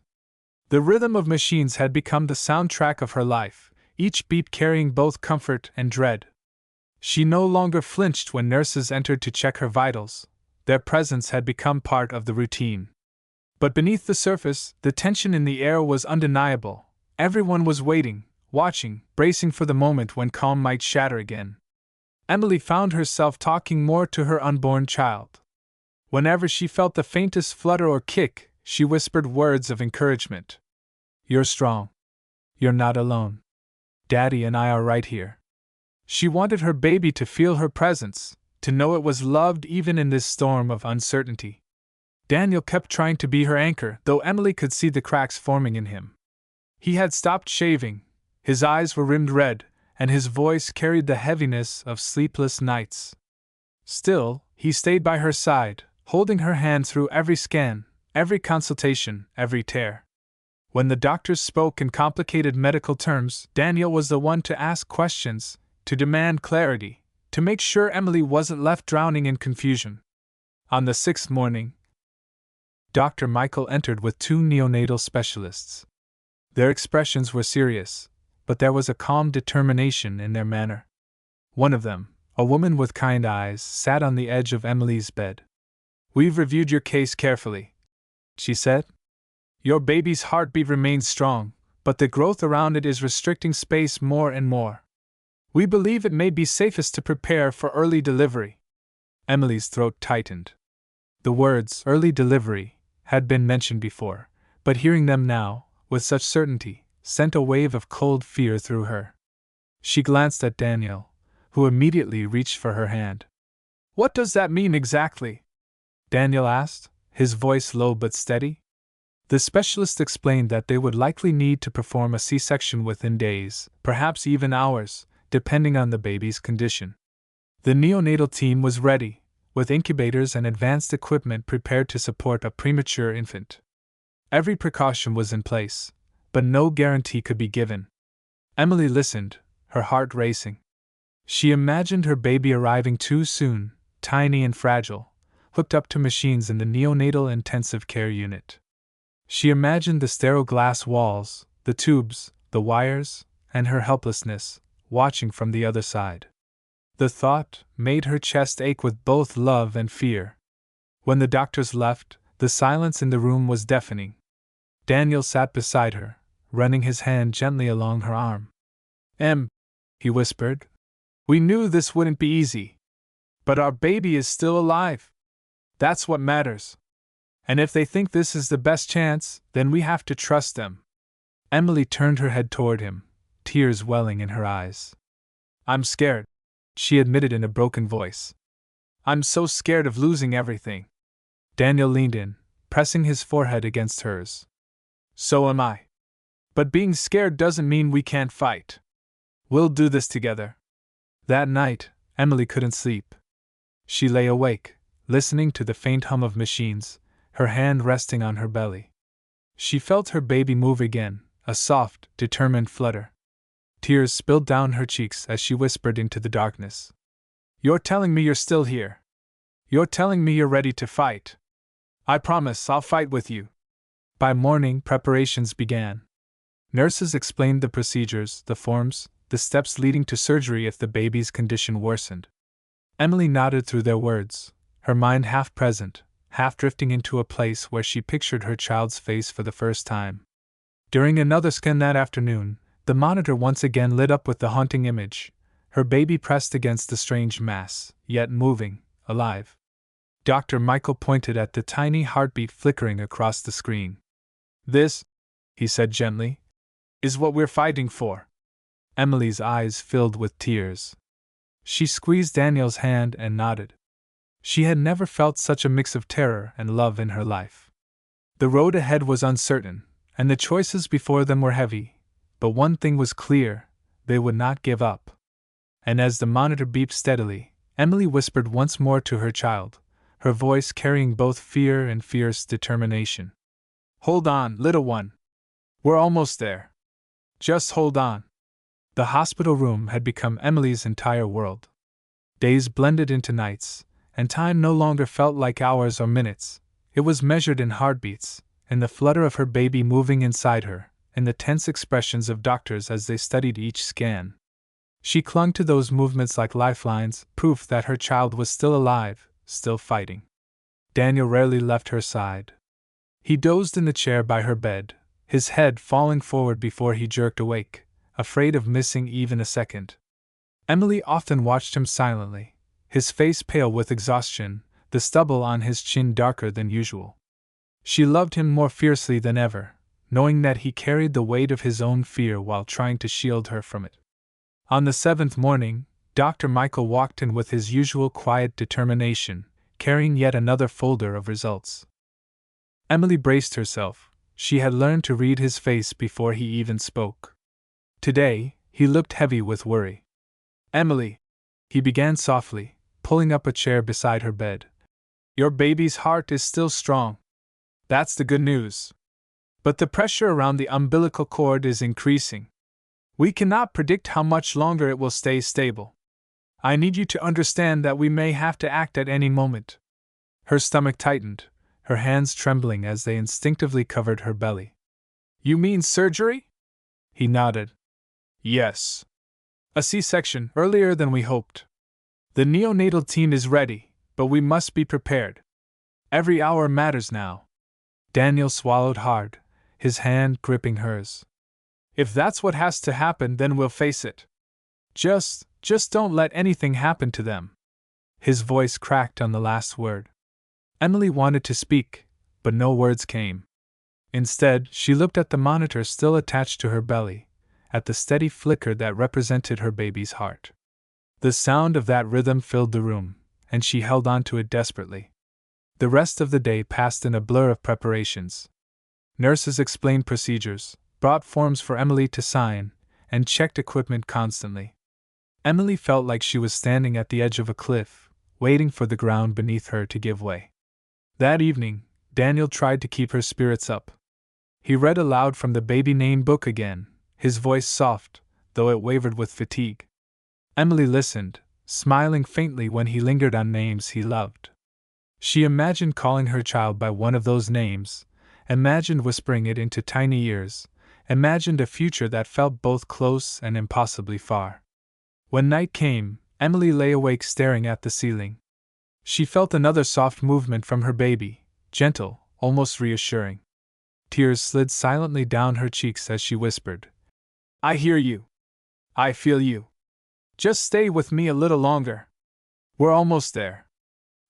Speaker 2: The rhythm of machines had become the soundtrack of her life, each beat carrying both comfort and dread. She no longer flinched when nurses entered to check her vitals. Their presence had become part of the routine. But beneath the surface, the tension in the air was undeniable. Everyone was waiting, watching, bracing for the moment when calm might shatter again. Emily found herself talking more to her unborn child. Whenever she felt the faintest flutter or kick, she whispered words of encouragement. You're strong. You're not alone. Daddy and I are right here. She wanted her baby to feel her presence, to know it was loved even in this storm of uncertainty. Daniel kept trying to be her anchor, though Emily could see the cracks forming in him. He had stopped shaving, his eyes were rimmed red, and his voice carried the heaviness of sleepless nights. Still, he stayed by her side, holding her hand through every scan, every consultation, every tear. When the doctors spoke in complicated medical terms, Daniel was the one to ask questions, to demand clarity, to make sure Emily wasn't left drowning in confusion. On the sixth morning, Dr. Michael entered with two neonatal specialists. Their expressions were serious, but there was a calm determination in their manner. One of them, a woman with kind eyes, sat on the edge of Emily's bed. "We've reviewed your case carefully," she said. "Your baby's heartbeat remains strong, but the growth around it is restricting space more and more. We believe it may be safest to prepare for early delivery." Emily's throat tightened. The words "early delivery" had been mentioned before, but hearing them now, with such certainty, sent a wave of cold fear through her. She glanced at Daniel, who immediately reached for her hand. "What does that mean exactly?" Daniel asked, his voice low but steady. The specialist explained that they would likely need to perform a C-section within days, perhaps even hours, depending on the baby's condition. The neonatal team was ready, with incubators and advanced equipment prepared to support a premature infant. Every precaution was in place, but no guarantee could be given. Emily listened, her heart racing. She imagined her baby arriving too soon, tiny and fragile, hooked up to machines in the neonatal intensive care unit. She imagined the sterile glass walls, the tubes, the wires, and her helplessness, watching from the other side. The thought made her chest ache with both love and fear. When the doctors left, the silence in the room was deafening. Daniel sat beside her, running his hand gently along her arm. He whispered, "we knew this wouldn't be easy. But our baby is still alive. That's what matters. And if they think this is the best chance, then we have to trust them." Emily turned her head toward him, tears welling in her eyes. "I'm scared," she admitted in a broken voice. "I'm so scared of losing everything." Daniel leaned in, pressing his forehead against hers. "So am I. But being scared doesn't mean we can't fight. We'll do this together." That night, Emily couldn't sleep. She lay awake, listening to the faint hum of machines, her hand resting on her belly. She felt her baby move again, a soft, determined flutter. Tears spilled down her cheeks as she whispered into the darkness. "You're telling me you're still here. You're telling me you're ready to fight. I promise I'll fight with you." By morning, preparations began. Nurses explained the procedures, the forms, the steps leading to surgery if the baby's condition worsened. Emily nodded through their words, her mind half present, half drifting into a place where she pictured her child's face for the first time. During another scan that afternoon, the monitor once again lit up with the haunting image, her baby pressed against the strange mass, yet moving, alive. Dr. Michael pointed at the tiny heartbeat flickering across the screen. "This," he said gently, "is what we're fighting for." Emily's eyes filled with tears. She squeezed Daniel's hand and nodded. She had never felt such a mix of terror and love in her life. The road ahead was uncertain, and the choices before them were heavy, but one thing was clear: they would not give up. And as the monitor beeped steadily, Emily whispered once more to her child, her voice carrying both fear and fierce determination. "Hold on, little one. We're almost there. Just hold on." The hospital room had become Emily's entire world. Days blended into nights, and time no longer felt like hours or minutes. It was measured in heartbeats, in the flutter of her baby moving inside her, in the tense expressions of doctors as they studied each scan. She clung to those movements like lifelines, proof that her child was still alive, still fighting. Daniel rarely left her side. He dozed in the chair by her bed, his head falling forward before he jerked awake, afraid of missing even a second. Emily often watched him silently, his face pale with exhaustion, the stubble on his chin darker than usual. She loved him more fiercely than ever, knowing that he carried the weight of his own fear while trying to shield her from it. On the seventh morning, Dr. Michael walked in with his usual quiet determination, carrying yet another folder of results. Emily braced herself. She had learned to read his face before he even spoke. Today, he looked heavy with worry. "Emily," he began softly, pulling up a chair beside her bed, "your baby's heart is still strong. That's the good news. But the pressure around the umbilical cord is increasing. We cannot predict how much longer it will stay stable. I need you to understand that we may have to act at any moment. Her stomach tightened, her hands trembling as they instinctively covered her belly. You mean surgery? He nodded. Yes. A C-section, earlier than we hoped. The neonatal team is ready, but we must be prepared. Every hour matters now. Daniel swallowed hard, his hand gripping hers. If that's what has to happen, then we'll face it. Just don't let anything happen to them. His voice cracked on the last word. Emily wanted to speak, but no words came. Instead, she looked at the monitor still attached to her belly, at the steady flicker that represented her baby's heart. The sound of that rhythm filled the room, and she held on to it desperately. The rest of the day passed in a blur of preparations. Nurses explained procedures, brought forms for Emily to sign, and checked equipment constantly. Emily felt like she was standing at the edge of a cliff, waiting for the ground beneath her to give way. That evening, Daniel tried to keep her spirits up. He read aloud from the baby name book again, his voice soft, though it wavered with fatigue. Emily listened, smiling faintly when he lingered on names he loved. She imagined calling her child by one of those names, imagined whispering it into tiny ears, imagined a future that felt both close and impossibly far. When night came, Emily lay awake staring at the ceiling. She felt another soft movement from her baby, gentle, almost reassuring. Tears slid silently down her cheeks as she whispered, I hear you. I feel you. Just stay with me a little longer. We're almost there.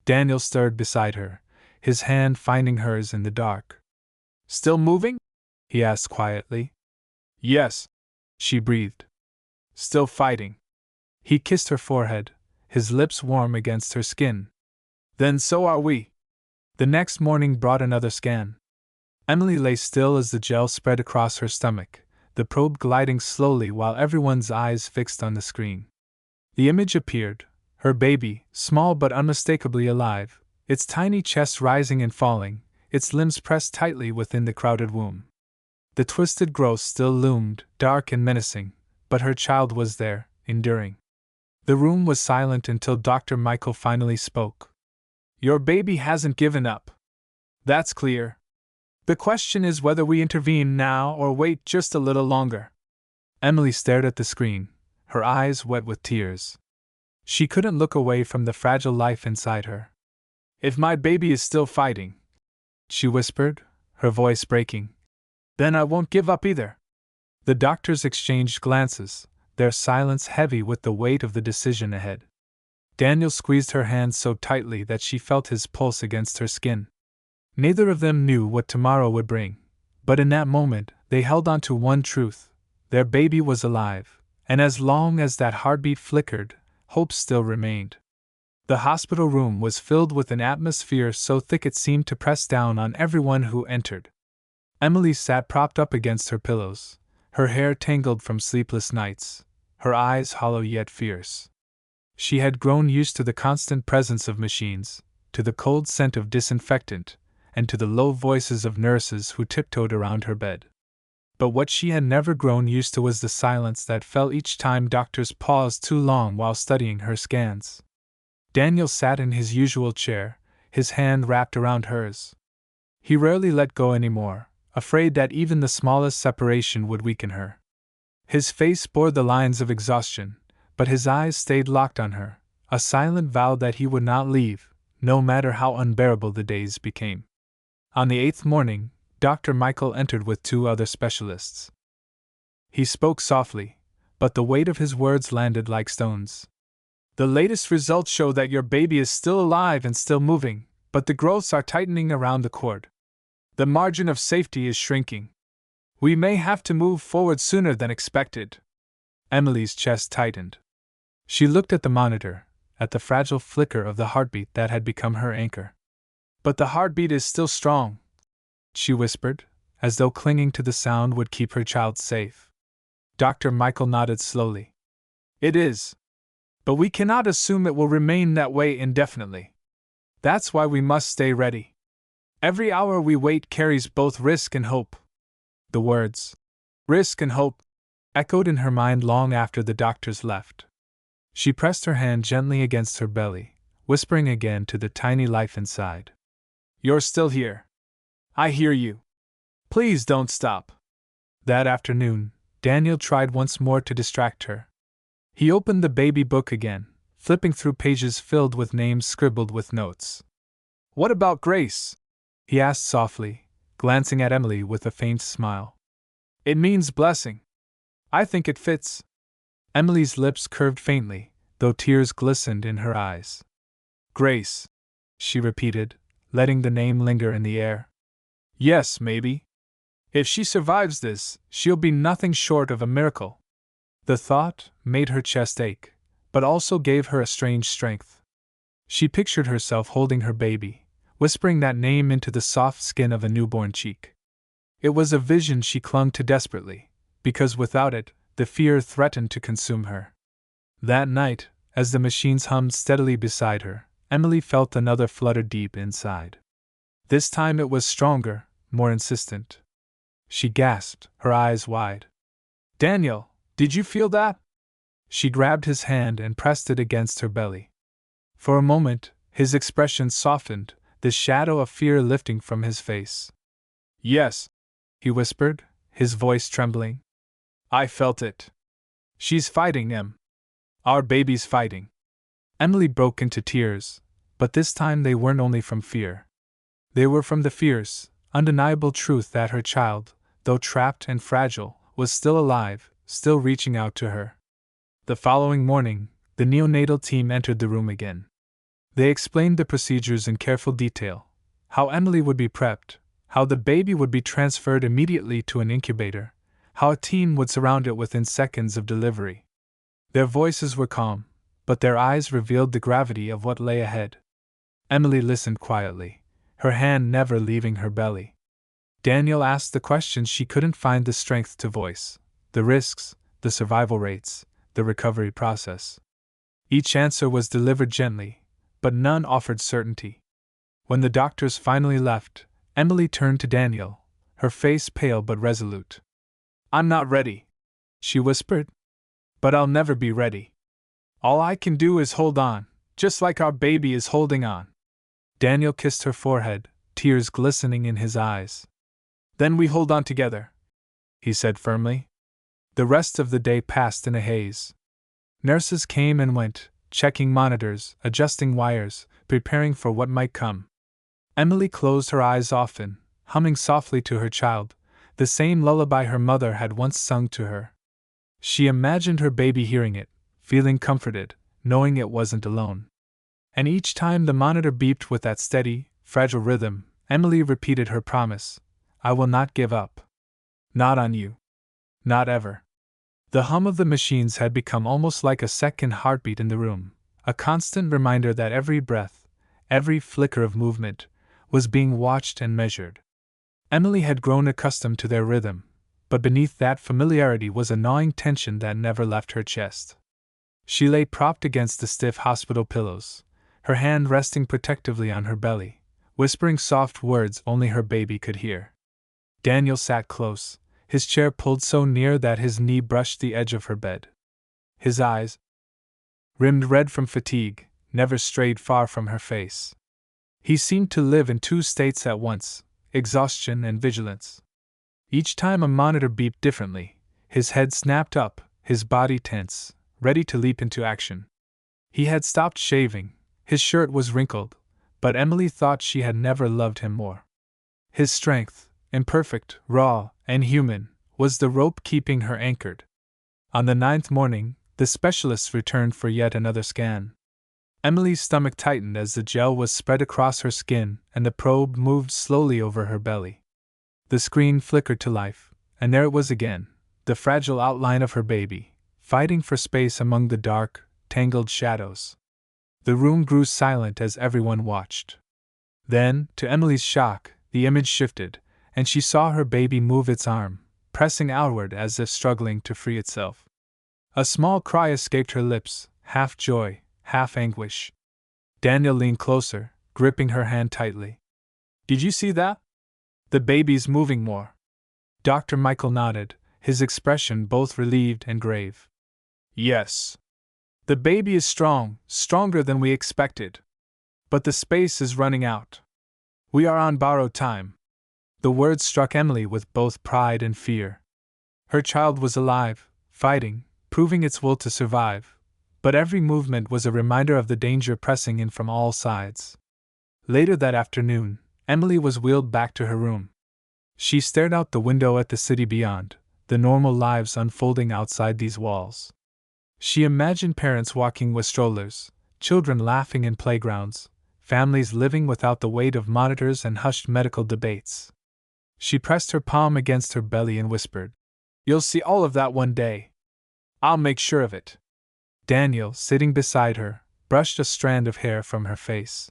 Speaker 2: Daniel stirred beside her, his hand finding hers in the dark. Still moving? He asked quietly. Yes, she breathed. Still fighting. He kissed her forehead, his lips warm against her skin. Then so are we. The next morning brought another scan. Emily lay still as the gel spread across her stomach, the probe gliding slowly while everyone's eyes fixed on the screen. The image appeared, her baby, small but unmistakably alive, its tiny chest rising and falling, its limbs pressed tightly within the crowded womb. The twisted growth still loomed, dark and menacing, but her child was there, enduring. The room was silent until Dr. Michael finally spoke. Your baby hasn't given up. That's clear. The question is whether we intervene now or wait just a little longer. Emily stared at the screen, her eyes wet with tears. She couldn't look away from the fragile life inside her. If my baby is still fighting, she whispered, her voice breaking, then I won't give up either. The doctors exchanged glances, their silence heavy with the weight of the decision ahead. Daniel squeezed her hand so tightly that she felt his pulse against her skin. Neither of them knew what tomorrow would bring, but in that moment they held on to one truth: their baby was alive, and as long as that heartbeat flickered, hope still remained. The hospital room was filled with an atmosphere so thick it seemed to press down on everyone who entered. Emily sat propped up against her pillows, her hair tangled from sleepless nights, her eyes hollow yet fierce. She had grown used to the constant presence of machines, to the cold scent of disinfectant, and to the low voices of nurses who tiptoed around her bed. But what she had never grown used to was the silence that fell each time doctors paused too long while studying her scans. Daniel sat in his usual chair, his hand wrapped around hers. He rarely let go anymore, afraid that even the smallest separation would weaken her. His face bore the lines of exhaustion, but his eyes stayed locked on her, a silent vow that he would not leave, no matter how unbearable the days became. On the 8th morning, Dr. Michael entered with 2 other specialists. He spoke softly, but the weight of his words landed like stones. The latest results show that your baby is still alive and still moving, but the growths are tightening around the cord. The margin of safety is shrinking. We may have to move forward sooner than expected. Emily's chest tightened. She looked at the monitor, at the fragile flicker of the heartbeat that had become her anchor. But the heartbeat is still strong, she whispered, as though clinging to the sound would keep her child safe. Dr. Michael nodded slowly. It is. But we cannot assume it will remain that way indefinitely. That's why we must stay ready. Every hour we wait carries both risk and hope. The words, risk and hope, echoed in her mind long after the doctors left. She pressed her hand gently against her belly, whispering again to the tiny life inside. You're still here. I hear you. Please don't stop. That afternoon, Daniel tried once more to distract her. He opened the baby book again, flipping through pages filled with names scribbled with notes. What about Grace? He asked softly, glancing at Emily with a faint smile. It means blessing. I think it fits. Emily's lips curved faintly, though tears glistened in her eyes. Grace, she repeated, letting the name linger in the air. Yes, maybe. If she survives this, she'll be nothing short of a miracle. The thought made her chest ache, but also gave her a strange strength. She pictured herself holding her baby, whispering that name into the soft skin of a newborn cheek. It was a vision she clung to desperately, because without it, the fear threatened to consume her. That night, as the machines hummed steadily beside her, Emily felt another flutter deep inside. This time it was stronger, more insistent. She gasped, her eyes wide. Daniel, did you feel that? She grabbed his hand and pressed it against her belly. For a moment, his expression softened, the shadow of fear lifting from his face. Yes, he whispered, his voice trembling. I felt it. She's fighting, Em. Our baby's fighting. Emily broke into tears, but this time they weren't only from fear. They were from the fierce, undeniable truth that her child, though trapped and fragile, was still alive, still reaching out to her. The following morning, the neonatal team entered the room again. They explained the procedures in careful detail, how Emily would be prepped, how the baby would be transferred immediately to an incubator, how a team would surround it within seconds of delivery. Their voices were calm, but their eyes revealed the gravity of what lay ahead. Emily listened quietly, her hand never leaving her belly. Daniel asked the questions she couldn't find the strength to voice: the risks, the survival rates, the recovery process. Each answer was delivered gently, but none offered certainty. When the doctors finally left, Emily turned to Daniel, her face pale but resolute. I'm not ready, she whispered. But I'll never be ready. All I can do is hold on, just like our baby is holding on. Daniel kissed her forehead, tears glistening in his eyes. Then we hold on together, he said firmly. The rest of the day passed in a haze. Nurses came and went, checking monitors, adjusting wires, preparing for what might come. Emily closed her eyes often, humming softly to her child, the same lullaby her mother had once sung to her. She imagined her baby hearing it, feeling comforted, knowing it wasn't alone. And each time the monitor beeped with that steady, fragile rhythm, Emily repeated her promise: I will not give up. Not on you. Not ever. The hum of the machines had become almost like a second heartbeat in the room, a constant reminder that every breath, every flicker of movement, was being watched and measured. Emily had grown accustomed to their rhythm, but beneath that familiarity was a gnawing tension that never left her chest. She lay propped against the stiff hospital pillows, her hand resting protectively on her belly, whispering soft words only her baby could hear. Daniel sat close, his chair pulled so near that his knee brushed the edge of her bed. His eyes, rimmed red from fatigue, never strayed far from her face. He seemed to live in two states at once, exhaustion and vigilance. Each time a monitor beeped differently, his head snapped up, his body tense, ready to leap into action. He had stopped shaving, his shirt was wrinkled, but Emily thought she had never loved him more. His strength, imperfect, raw, and human, was the rope keeping her anchored. On the 9th morning, the specialists returned for yet another scan. Emily's stomach tightened as the gel was spread across her skin and the probe moved slowly over her belly. The screen flickered to life, and there it was again, the fragile outline of her baby, fighting for space among the dark, tangled shadows. The room grew silent as everyone watched. Then, to Emily's shock, the image shifted, and she saw her baby move its arm, pressing outward as if struggling to free itself. A small cry escaped her lips, half joy, half anguish. Daniel leaned closer, gripping her hand tightly. Did you see that? The baby's moving more. Dr. Michael nodded, his expression both relieved and grave. Yes. The baby is strong, stronger than we expected. But the space is running out. We are on borrowed time. The words struck Emily with both pride and fear. Her child was alive, fighting, proving its will to survive, but every movement was a reminder of the danger pressing in from all sides. Later that afternoon, Emily was wheeled back to her room. She stared out the window at the city beyond, the normal lives unfolding outside these walls. She imagined parents walking with strollers, children laughing in playgrounds, families living without the weight of monitors and hushed medical debates. She pressed her palm against her belly and whispered, "You'll see all of that one day. I'll make sure of it." Daniel, sitting beside her, brushed a strand of hair from her face.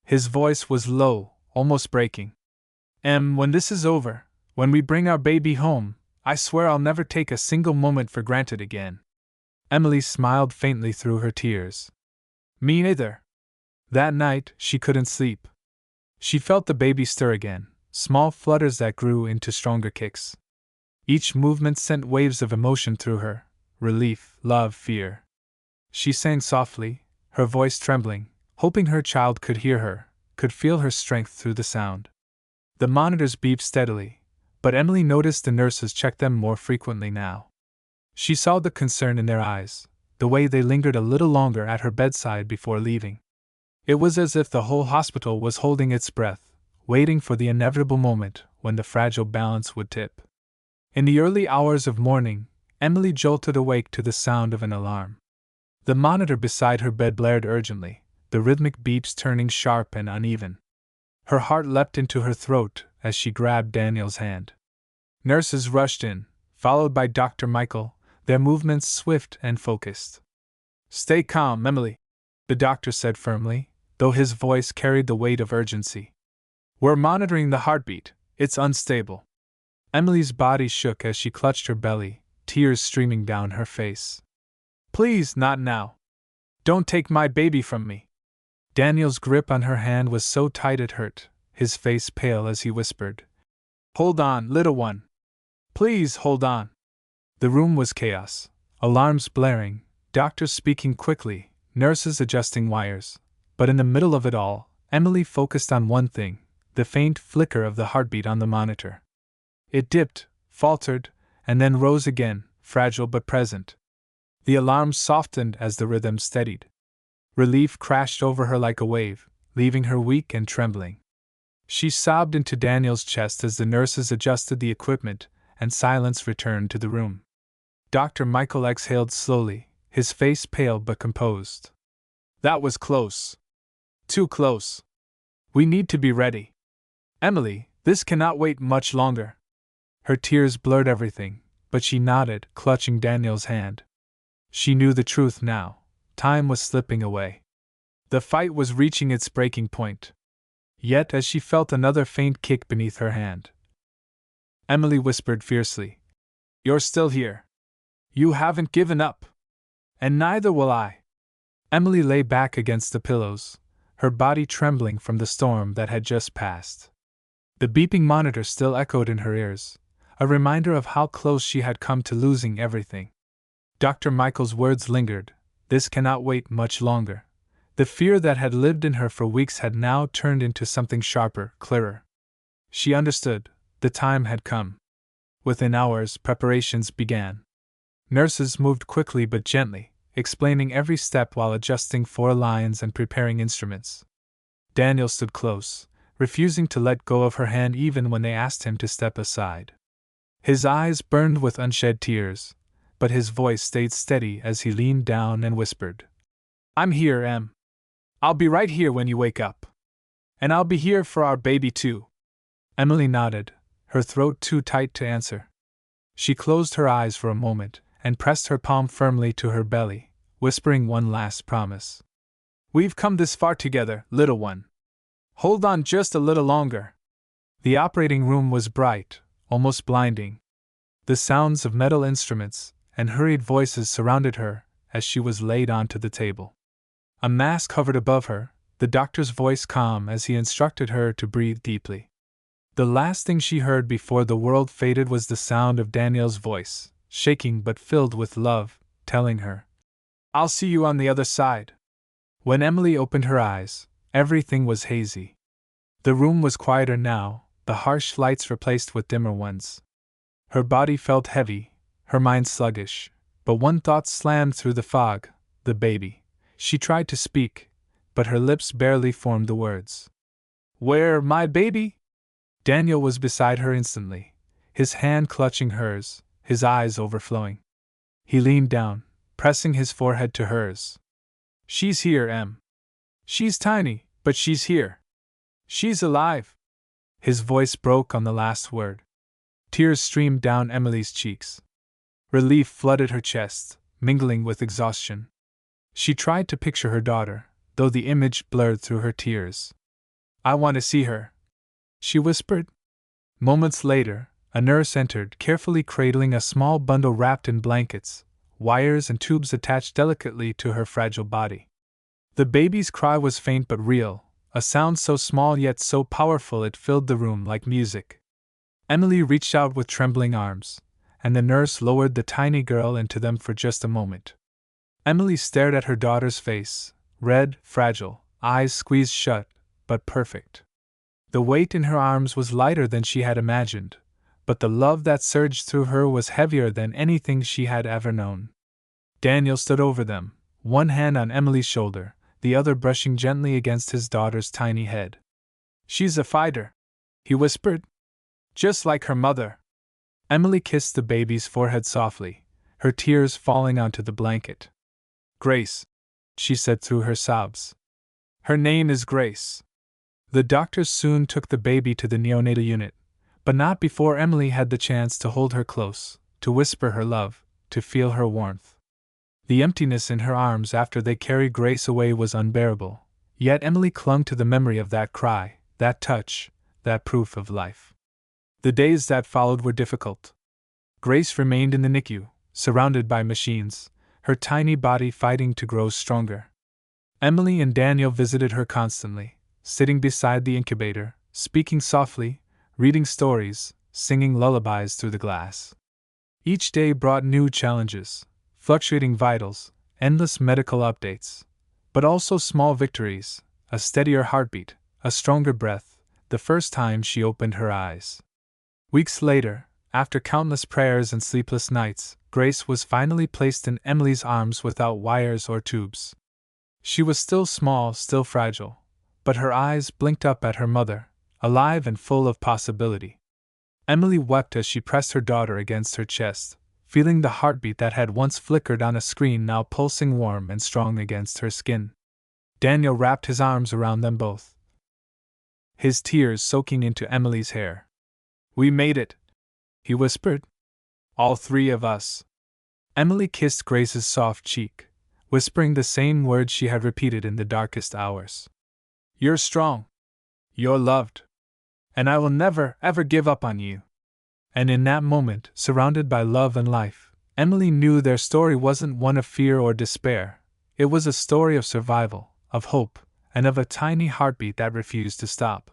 Speaker 2: His voice was low, almost breaking. When this is over, when we bring our baby home, I swear I'll never take a single moment for granted again." Emily smiled faintly through her tears. Me neither. That night, she couldn't sleep. She felt the baby stir again, small flutters that grew into stronger kicks. Each movement sent waves of emotion through her: relief, love, fear. She sang softly, her voice trembling, hoping her child could hear her, could feel her strength through the sound. The monitors beeped steadily, but Emily noticed the nurses checked them more frequently now. She saw the concern in their eyes, the way they lingered a little longer at her bedside before leaving. It was as if the whole hospital was holding its breath, waiting for the inevitable moment when the fragile balance would tip. In the early hours of morning, Emily jolted awake to the sound of an alarm. The monitor beside her bed blared urgently, the rhythmic beeps turning sharp and uneven. Her heart leapt into her throat as she grabbed Daniel's hand. Nurses rushed in, followed by Dr. Michael, their movements swift and focused. "Stay calm, Emily," the doctor said firmly, though his voice carried the weight of urgency. "We're monitoring the heartbeat, it's unstable." Emily's body shook as she clutched her belly, tears streaming down her face. "Please, not now. Don't take my baby from me." Daniel's grip on her hand was so tight it hurt, his face pale as he whispered, "Hold on, little one. Please hold on." The room was chaos, alarms blaring, doctors speaking quickly, nurses adjusting wires, but in the middle of it all, Emily focused on one thing: the faint flicker of the heartbeat on the monitor. It dipped, faltered, and then rose again, fragile but present. The alarm softened as the rhythm steadied. Relief crashed over her like a wave, leaving her weak and trembling. She sobbed into Daniel's chest as the nurses adjusted the equipment, and silence returned to the room. Dr. Michael exhaled slowly, his face pale but composed. "That was close. Too close. We need to be ready. Emily, this cannot wait much longer." Her tears blurred everything, but she nodded, clutching Daniel's hand. She knew the truth now. Time was slipping away. The fight was reaching its breaking point. Yet, as she felt another faint kick beneath her hand, Emily whispered fiercely, "You're still here. You haven't given up. And neither will I." Emily lay back against the pillows, her body trembling from the storm that had just passed. The beeping monitor still echoed in her ears, a reminder of how close she had come to losing everything. Dr. Michael's words lingered, "This cannot wait much longer." The fear that had lived in her for weeks had now turned into something sharper, clearer. She understood, the time had come. Within hours, preparations began. Nurses moved quickly but gently, explaining every step while adjusting 4 lines and preparing instruments. Daniel stood close, refusing to let go of her hand even when they asked him to step aside. His eyes burned with unshed tears, but his voice stayed steady as he leaned down and whispered, "I'm here, Em. I'll be right here when you wake up. And I'll be here for our baby too." Emily nodded, her throat too tight to answer. She closed her eyes for a moment and pressed her palm firmly to her belly, whispering one last promise. "We've come this far together, little one. Hold on just a little longer." The operating room was bright, almost blinding. The sounds of metal instruments and hurried voices surrounded her as she was laid onto the table. A mask hovered above her, the doctor's voice calm as he instructed her to breathe deeply. The last thing she heard before the world faded was the sound of Daniel's voice, shaking but filled with love, telling her, I'll see you on the other side. When Emily opened her eyes, everything was hazy. The room was quieter now, the harsh lights replaced with dimmer ones. Her body felt heavy, her mind sluggish, but one thought slammed through the fog: the baby. She tried to speak, but her lips barely formed the words. Where, my baby? Daniel was beside her instantly, his hand clutching hers, his eyes overflowing. He leaned down, pressing his forehead to hers. She's here, Em. She's tiny, but she's here. She's alive. His voice broke on the last word. Tears streamed down Emily's cheeks. Relief flooded her chest, mingling with exhaustion. She tried to picture her daughter, though the image blurred through her tears. I want to see her, she whispered. Moments later, a nurse entered, carefully cradling a small bundle wrapped in blankets, wires and tubes attached delicately to her fragile body. The baby's cry was faint but real, a sound so small yet so powerful it filled the room like music. Emily reached out with trembling arms, and the nurse lowered the tiny girl into them for just a moment. Emily stared at her daughter's face, red, fragile, eyes squeezed shut, but perfect. The weight in her arms was lighter than she had imagined, but the love that surged through her was heavier than anything she had ever known. Daniel stood over them, one hand on Emily's shoulder, the other brushing gently against his daughter's tiny head. She's a fighter, he whispered. Just like her mother. Emily kissed the baby's forehead softly, her tears falling onto the blanket. Grace, she said through her sobs. Her name is Grace. The doctors soon took the baby to the neonatal unit, but not before Emily had the chance to hold her close, to whisper her love, to feel her warmth. The emptiness in her arms after they carried Grace away was unbearable, yet Emily clung to the memory of that cry, that touch, that proof of life. The days that followed were difficult. Grace remained in the NICU, surrounded by machines, her tiny body fighting to grow stronger. Emily and Daniel visited her constantly, sitting beside the incubator, speaking softly, reading stories, singing lullabies through the glass. Each day brought new challenges, fluctuating vitals, endless medical updates, but also small victories, a steadier heartbeat, a stronger breath, the first time she opened her eyes. Weeks later, after countless prayers and sleepless nights, Grace was finally placed in Emily's arms without wires or tubes. She was still small, still fragile, but her eyes blinked up at her mother, alive and full of possibility. Emily wept as she pressed her daughter against her chest, feeling the heartbeat that had once flickered on a screen now pulsing warm and strong against her skin. Daniel wrapped his arms around them both, his tears soaking into Emily's hair. We made it, he whispered. All three of us. Emily kissed Grace's soft cheek, whispering the same words she had repeated in the darkest hours. You're strong. You're loved. And I will never, ever give up on you. And in that moment, surrounded by love and life, Emily knew their story wasn't one of fear or despair. It was a story of survival, of hope, and of a tiny heartbeat that refused to stop.